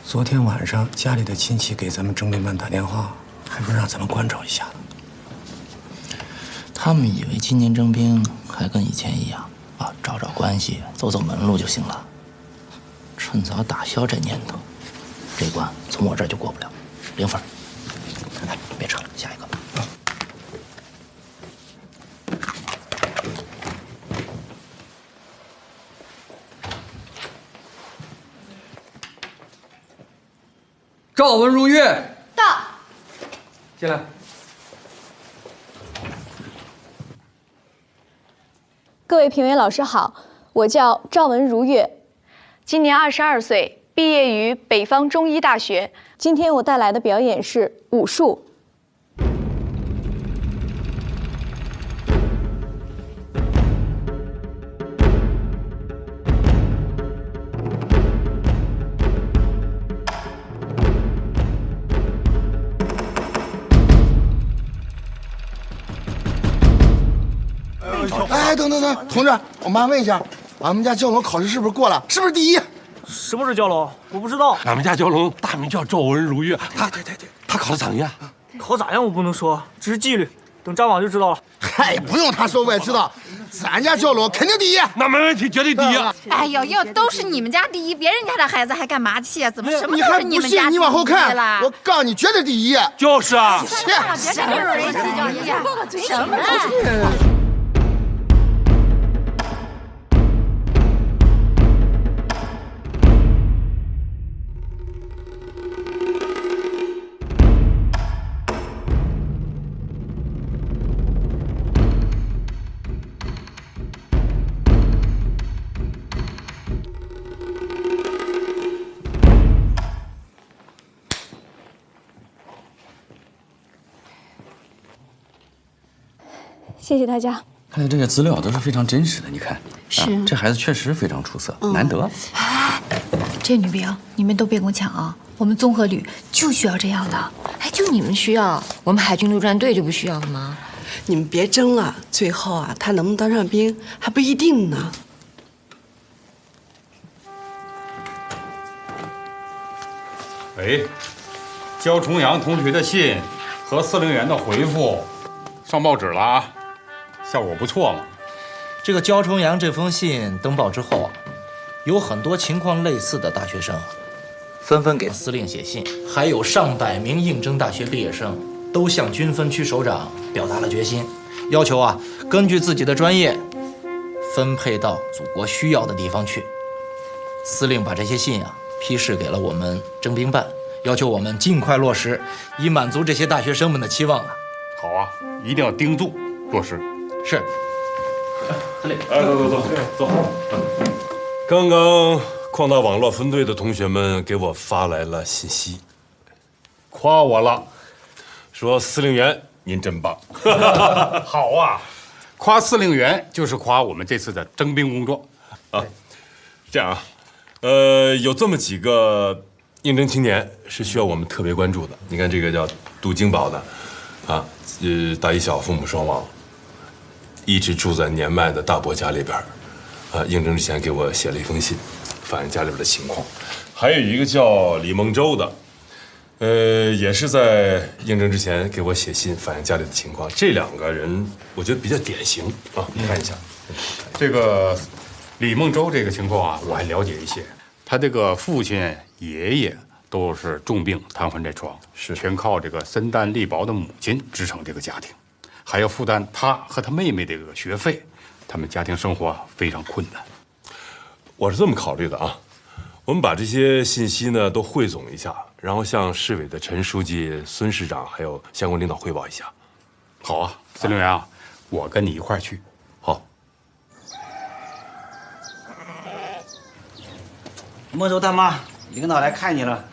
昨天晚上家里的亲戚给咱们征兵办打电话，还说让咱们关照一下呢。他们以为今年征兵还跟以前一样啊，找找关系，走走门路就行了。趁早打消这念头，这关从我这儿就过不了，0分。哎，别扯了，下一个。赵文如月到。进来。各位评委老师好，我叫赵文如月，今年22岁，毕业于北方中医大学。今天我带来的表演是武术。哎，等，同志，我麻烦问一下，俺们家蛟龙考试是不是过了？是不是第一？什么是蛟龙？我不知道。俺们家蛟龙大名叫赵文如月，他考得咋样？考咋样我不能说，只是纪律，等张网就知道了。嗨，不用他说我也知道，咱家蛟龙肯定第一。那没问题，绝对第一。哎呦，都是你们家第一，别人家的孩子还干嘛去？怎么什么都是你们家第一了？你往后看，我告诉你，绝对第一。就是啊。别跟这人计较，你过个嘴什么？谢谢大家。看来这些资料都是非常真实的。你看，是这孩子确实非常出色，难得。这女兵，你们都别跟我抢啊！我们综合旅就需要这样的。哎，就你们需要，我们海军陆战队就不需要了吗？你们别争了，最后啊，他能不能当上兵还不一定呢。喂，焦重阳同学的信和司令员的回复上报纸了啊，效果不错嘛。这个焦重阳这封信登报之后啊，有很多情况类似的大学生纷纷给司令写信，还有上百名应征大学毕业生都向军分区首长表达了决心，要求啊根据自己的专业分配到祖国需要的地方去。司令把这些信啊批示给了我们征兵办，要求我们尽快落实，以满足这些大学生们的期望啊。好啊，一定要盯住落实。是。司令，走。刚刚矿大网络分队的同学们给我发来了信息，夸我了，说司令员您真棒。好啊，夸司令员就是夸我们这次的征兵工作啊。这样啊，有这么几个应征青年是需要我们特别关注的。你看这个叫杜金宝的，啊，大一小父母双亡，一直住在年迈的大伯家里边，啊，应征之前给我写了一封信，反映家里边的情况。还有一个叫李梦舟的，也是在应征之前给我写信反映家里的情况。这两个人我觉得比较典型啊，你看一下。这个李梦舟这个情况啊，我还了解一些。他这个父亲、爷爷都是重病瘫痪在床，是全靠这个身单力薄的母亲支撑这个家庭，还要负担他和他妹妹这个学费，他们家庭生活非常困难。我是这么考虑的啊，我们把这些信息呢都汇总一下，然后向市委的陈书记、孙市长还有相关领导汇报一下。好啊，司令员啊，我跟你一块儿去。好。孟州大妈，领导来看你了。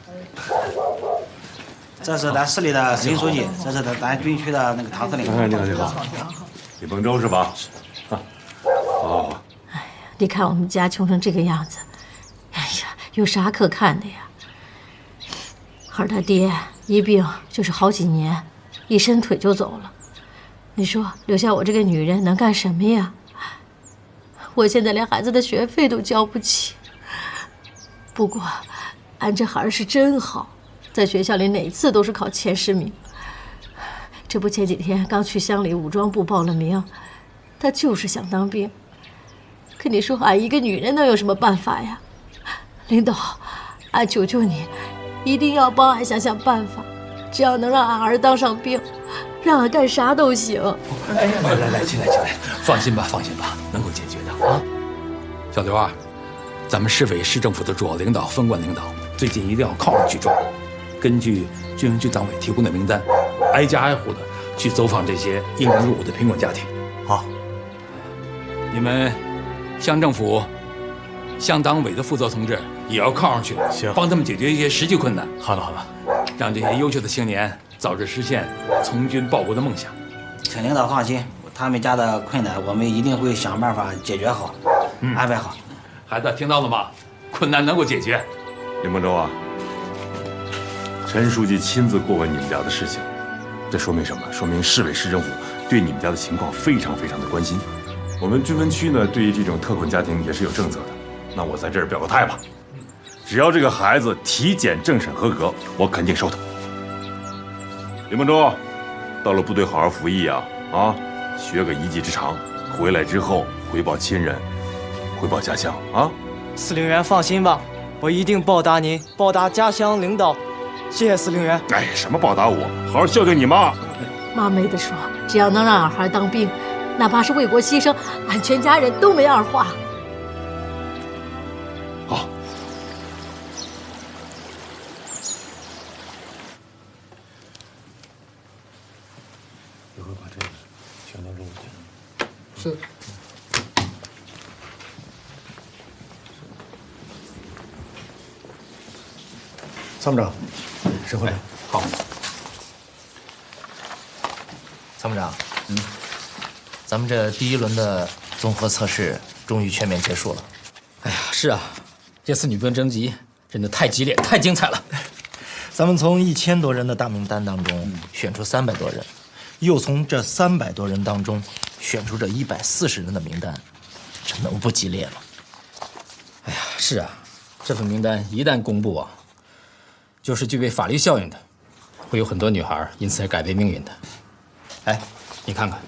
这是咱市里的陈书记，这是咱军区的那个唐司令。你好。李梦舟是吧？啊，好。哎呀，你看我们家穷成这个样子，哎呀，有啥可看的呀？孩他爹一病就是好几年，一伸腿就走了。你说留下我这个女人能干什么呀？我现在连孩子的学费都交不起。不过，俺这孩儿是真好，在学校里哪次都是考前10名。这不前几天刚去乡里武装部报了名，他就是想当兵。可你说俺一个女人能有什么办法呀？领导，俺求求你，一定要帮俺想想办法，只要能让俺儿当上兵，让俺干啥都行。来，进来，放心吧，能够解决的啊。小刘啊，咱们市委市政府的主要领导、分管领导最近一定要靠上去抓，根据军分区党委提供的名单，挨家挨户的去走访这些应征入伍的贫困家庭。好，你们乡政府、乡党委的负责同志也要靠上去，行，帮他们解决一些实际困难。好的，让这些优秀的青年早日实现从军报国的梦想。请领导放心，他们家的困难我们一定会想办法解决好，安排好。孩子听到了吗？困难能够解决。李梦舟啊，陈书记亲自过问你们家的事情，这说明什么？说明市委市政府对你们家的情况非常的关心。我们军分区呢，对于这种特困家庭也是有政策的。那我在这儿表个态吧，只要这个孩子体检政审合格，我肯定收他。李梦舟，到了部队好好服役啊，学个一技之长，回来之后回报亲人，回报家乡啊。司令员放心吧，我一定报答您，报答家乡领导。谢谢司令员。哎，什么报答我？好好孝敬你妈。妈没得说，只要能让俺孩当兵，哪怕是为国牺牲，俺全家人都没二话。好。一会儿把这个全都录进来。是。参谋长，沈会长，好。参谋长，咱咱们这第1轮的综合测试终于全面结束了。哎呀，是啊，这次女兵征集真的太激烈、太精彩了。咱们从1000多人的大名单当中选出300多人，又从这300多人当中选出这140人的名单，这能不激烈吗？哎呀，是啊，这份名单一旦公布啊，就是具备法律效应的，会有很多女孩因此而改变命运的。哎，你看看，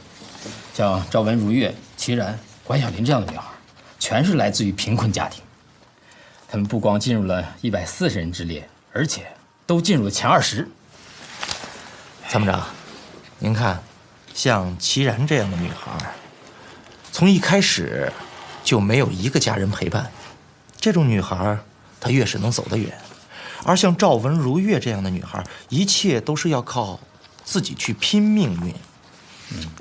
像赵文、如月、齐然、管晓琳这样的女孩，全是来自于贫困家庭。她们不光进入了140人之列，而且都进入了前20。参谋长，您看，像齐然这样的女孩，从一开始就没有一个家人陪伴，这种女孩她越是能走得远。而像赵文、如月这样的女孩，一切都是要靠自己去拼命运。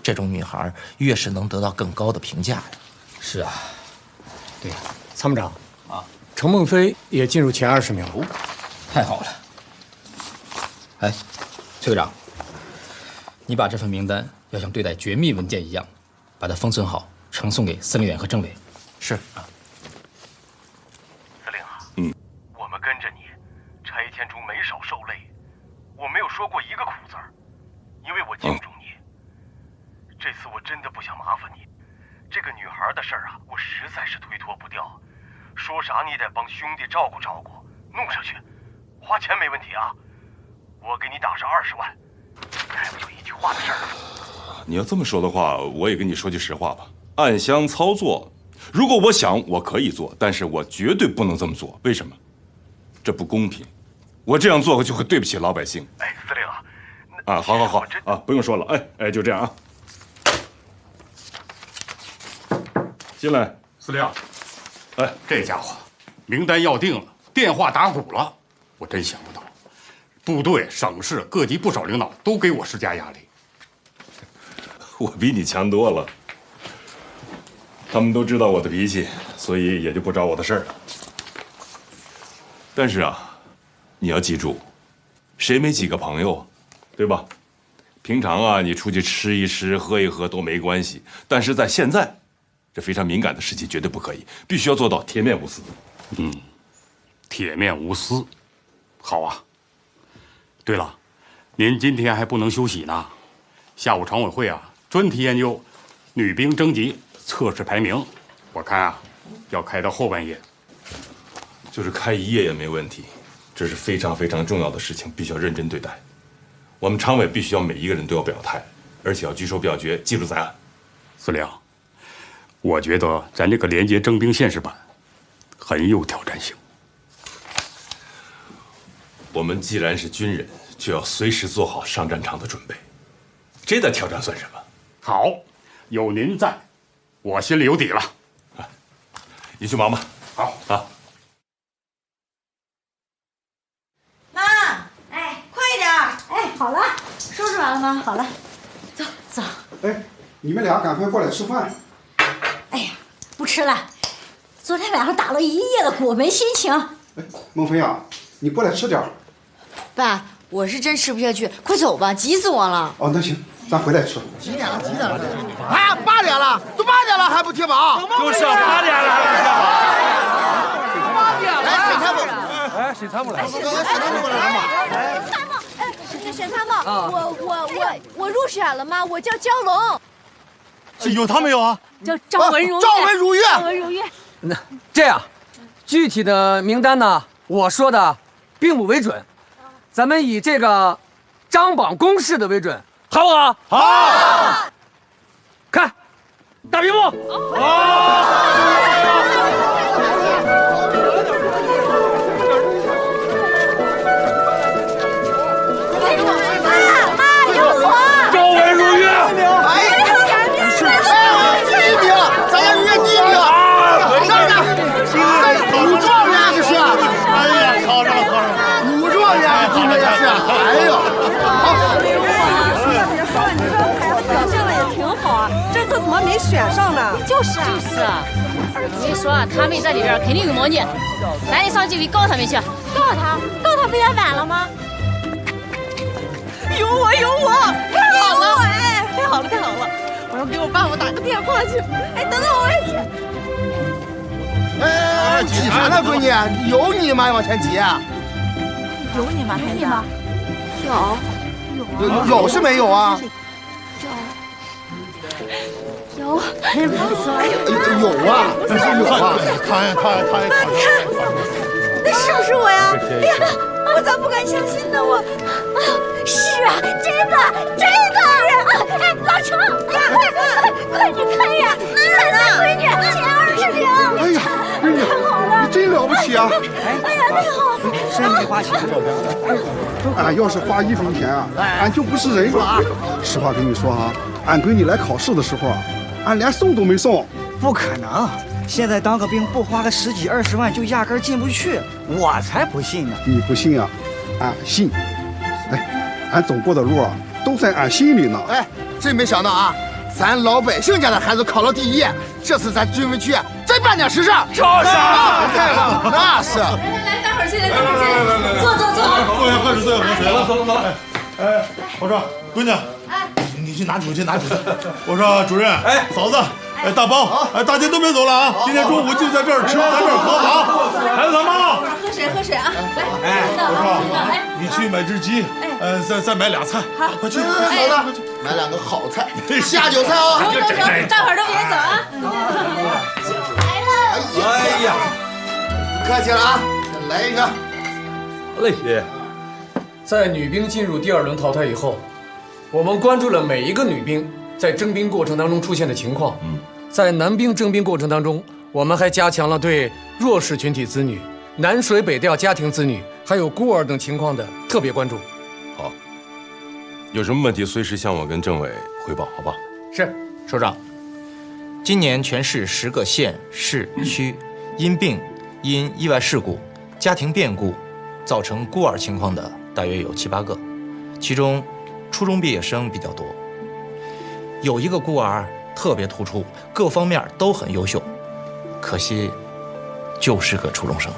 这种女孩越是能得到更高的评价呀。是啊，对，参谋长啊，程梦飞也进入前20名了。太好了。哎，崔科长，你把这份名单要像对待绝密文件一样，把它封存好，呈送给司令员和政委。是啊。司令啊，我们跟着你，拆迁中没少受累，我没有说过一个苦字儿，因为我敬重你。这次我真的不想麻烦你，这个女孩的事儿啊，我实在是推脱不掉，说啥你也得帮兄弟照顾照顾，弄上去，花钱没问题啊，我给你打上20万，还不就一句话的事儿。你要这么说的话，我也跟你说句实话吧，暗箱操作，如果我想，我可以做，但是我绝对不能这么做。为什么？这不公平，我这样做就会对不起老百姓。哎，司令啊，啊，好啊，不用说了，哎，就这样啊。进来，司令。哎，这家伙，名单要定了，电话打鼓了，我真想不到，部队、省市各级不少领导都给我施加压力。我比你强多了，他们都知道我的脾气，所以也就不找我的事儿了。但是啊，你要记住，谁没几个朋友，对吧？平常啊，你出去吃一吃、喝一喝都没关系，但是在现在，这非常敏感的事情绝对不可以，必须要做到铁面无私。铁面无私，好啊。对了，您今天还不能休息呢，下午常委会啊，专题研究女兵征集测试排名，我看啊，要开到后半夜。就是开1夜也没问题，这是非常非常重要的事情，必须要认真对待。我们常委必须要每一个人都要表态，而且要举手表决，记录在案。司令，我觉得咱这个廉洁征兵现实版很有挑战性。我们既然是军人，就要随时做好上战场的准备，这点挑战算什么？好，有您在，我心里有底了。你去忙吧。好啊。妈，哎，快点儿！哎，好了，收拾完了吗？好了，走走。哎，你们俩赶快过来吃饭。哎呀，不吃了，昨天晚上打了1夜的鼓，没心情。哎，孟飞啊，你过来吃点儿。爸，我是真吃不下去，快走吧，急死我了。哦，那行，咱回来吃。几点了？啊，8点了，都8点了还不贴榜？就是8点了还不贴榜。8点了，来，沈参谋。哎，沈参谋来了。沈参谋过来吗？沈参谋，我入选了吗？我叫焦龙。有他没有啊？叫赵文如。赵文如月。赵文如月。那这样，具体的名单呢，我说的并不为准，咱们以这个张榜公示的为准，好不好？好。看，大屏幕。赵文如月。武状元这是，哎呀，考上了，武状元今天也是，哎呦，好。别说，你说孩子表现的也挺好啊，这次怎么没选上呢？就是啊，我跟你说啊，他妹在里边肯定有猫腻，赶紧上纪委告他们去。告他不也晚了吗？有我，太好了！哎，太好了！我要给我爸爸打个电话去。哎，等等，我也去。哎，急啥呢，闺女？有你吗？往前挤。有你吗？孩子？有是没有啊？有，有啊，是有啊。他，那是不是我呀？哎呀，我咋不敢相信呢？是啊，真的。哎，老程，快你看呀，闺女前20名。哎呀，闺女，你真了不起啊！哎呀，太好了，真没花钱。俺要是花1分钱啊，俺就不是人了。实话跟你说啊，俺闺女来考试的时候啊，俺连送都没送。不可能，现在当个兵不花个10几20万就压根进不去，我才不信呢。你不信啊？俺信。哎，俺走过的路啊，都在俺心里呢。哎，真没想到啊，咱老百姓家的孩子考了第1，这次咱军委区再办点实事。超傻！那是。来，待会儿进来，坐。坐下，喝水，喝水了，走。哎，我说，闺女，你去拿酒。我说，主任，嫂子，大包，大家都别走了啊！今天中午就在这儿吃，在这儿喝啊！孩子他妈，喝水啊！来，我说，你去买只鸡，再买俩菜，快去！嫂子，买2个好菜，下酒菜啊！走，待会儿都别走啊！来了！哎呀，不客气了啊，再来一个。好嘞，爷爷。在女兵进入第2轮淘汰以后，我们关注了每一个女兵在征兵过程当中出现的情况。在男兵征兵过程当中，我们还加强了对弱势群体子女、南水北调家庭子女，还有孤儿等情况的特别关注。好，有什么问题随时向我跟政委汇报，好吧？是，首长。今年全市10个县市区因病、因意外事故、家庭变故造成孤儿情况的大约有7、8个，其中初中毕业生比较多。有一个孤儿特别突出，各方面都很优秀，可惜就是个初中生。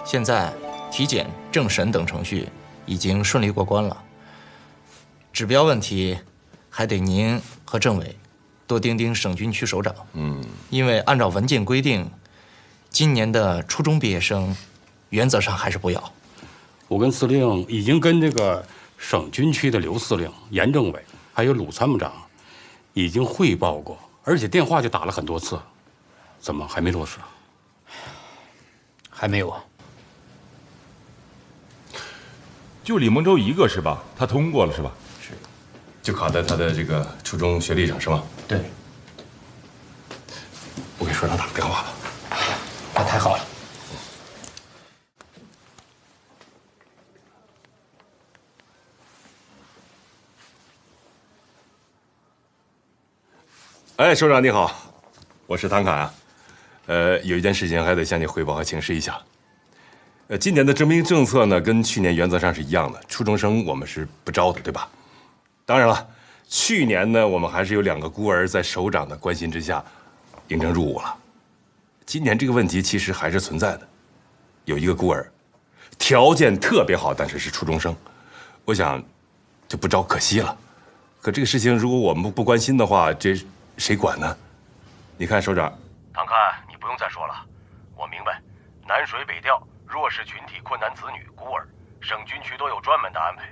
现在体检、政审等程序已经顺利过关了，指标问题还得您和政委多盯盯省军区首长。因为按照文件规定，今年的初中毕业生原则上还是不要。我跟司令已经跟这个省军区的刘司令、严政委还有鲁参谋长已经汇报过，而且电话就打了很多次，怎么还没落实？还没有啊。就李梦舟一个是吧？他通过了是吧？是，就卡在他的这个初中学历上是吧？对。我给所长打个电话吧。那太好了。哎，首长你好，我是唐侃啊。有一件事情还得向你汇报和请示一下。今年的征兵政策呢，跟去年原则上是一样的，初中生我们是不招的，对吧？当然了，去年呢，我们还是有2个孤儿在首长的关心之下应征入伍了。今年这个问题其实还是存在的，有一个孤儿，条件特别好，但是是初中生，我想就不招可惜了。可这个事情如果我们不关心的话，这谁管呢？你看，首长，唐侃，你不用再说了，我明白，南水北调、弱势群体、困难子女、孤儿，省军区都有专门的安排。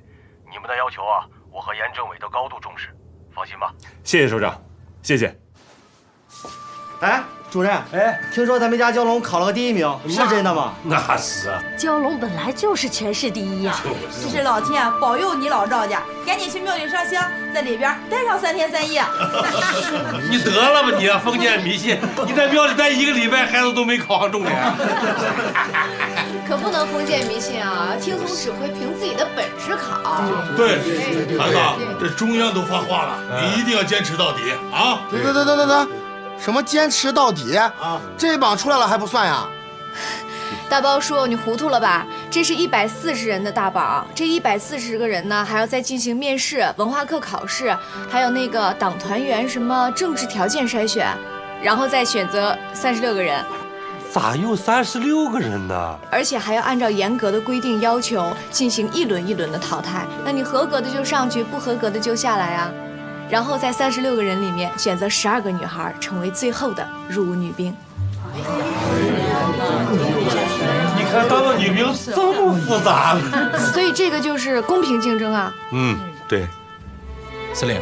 你们的要求啊，我和严政委都高度重视，放心吧。谢谢首长，谢谢。哎，主任，听说咱们家蛟龙考了个第1名，是真的吗？那是啊，蛟龙本来就是全市第1呀。这是老天保佑你老赵家，赶紧去庙里上香，在里边待上3天3夜。你得了吧你啊，封建迷信！你在庙里待1个礼拜，孩子都没考上重点。可不能封建迷信啊，听从指挥，凭自己的本事考。对，孩子，这中央都发话了，你一定要坚持到底啊！等，什么坚持到底啊？这榜出来了还不算呀？大包叔，你糊涂了吧？这是140人的大榜，这140个人呢，还要再进行面试、文化课考试，还有那个党团员什么政治条件筛选，然后再选择36个人。咋有36个人呢？而且还要按照严格的规定要求进行一轮一轮的淘汰。那你合格的就上去，不合格的就下来啊。然后在36个人里面选择12个女孩成为最后的入伍女兵。你看当个女兵这么复杂呢？所以这个就是公平竞争啊。对。司令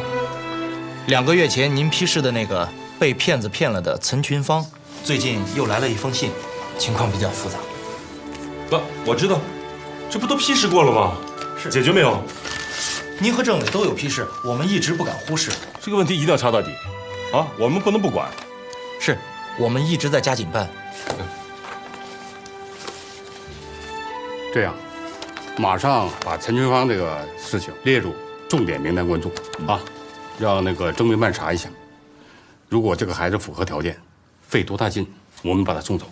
，2个月前您批示的那个被骗子骗了的陈群芳，最近又来了一封信，情况比较复杂。不，我知道，这不都批示过了吗？是解决没有？您和政委都有批示，我们一直不敢忽视。这个问题一定要查到底，啊，我们不能不管。是，我们一直在加紧办。这样，马上把陈群芳这个事情列入重点名单关注啊，让那个征兵办查一下。如果这个孩子符合条件，费多大劲，我们把他送走。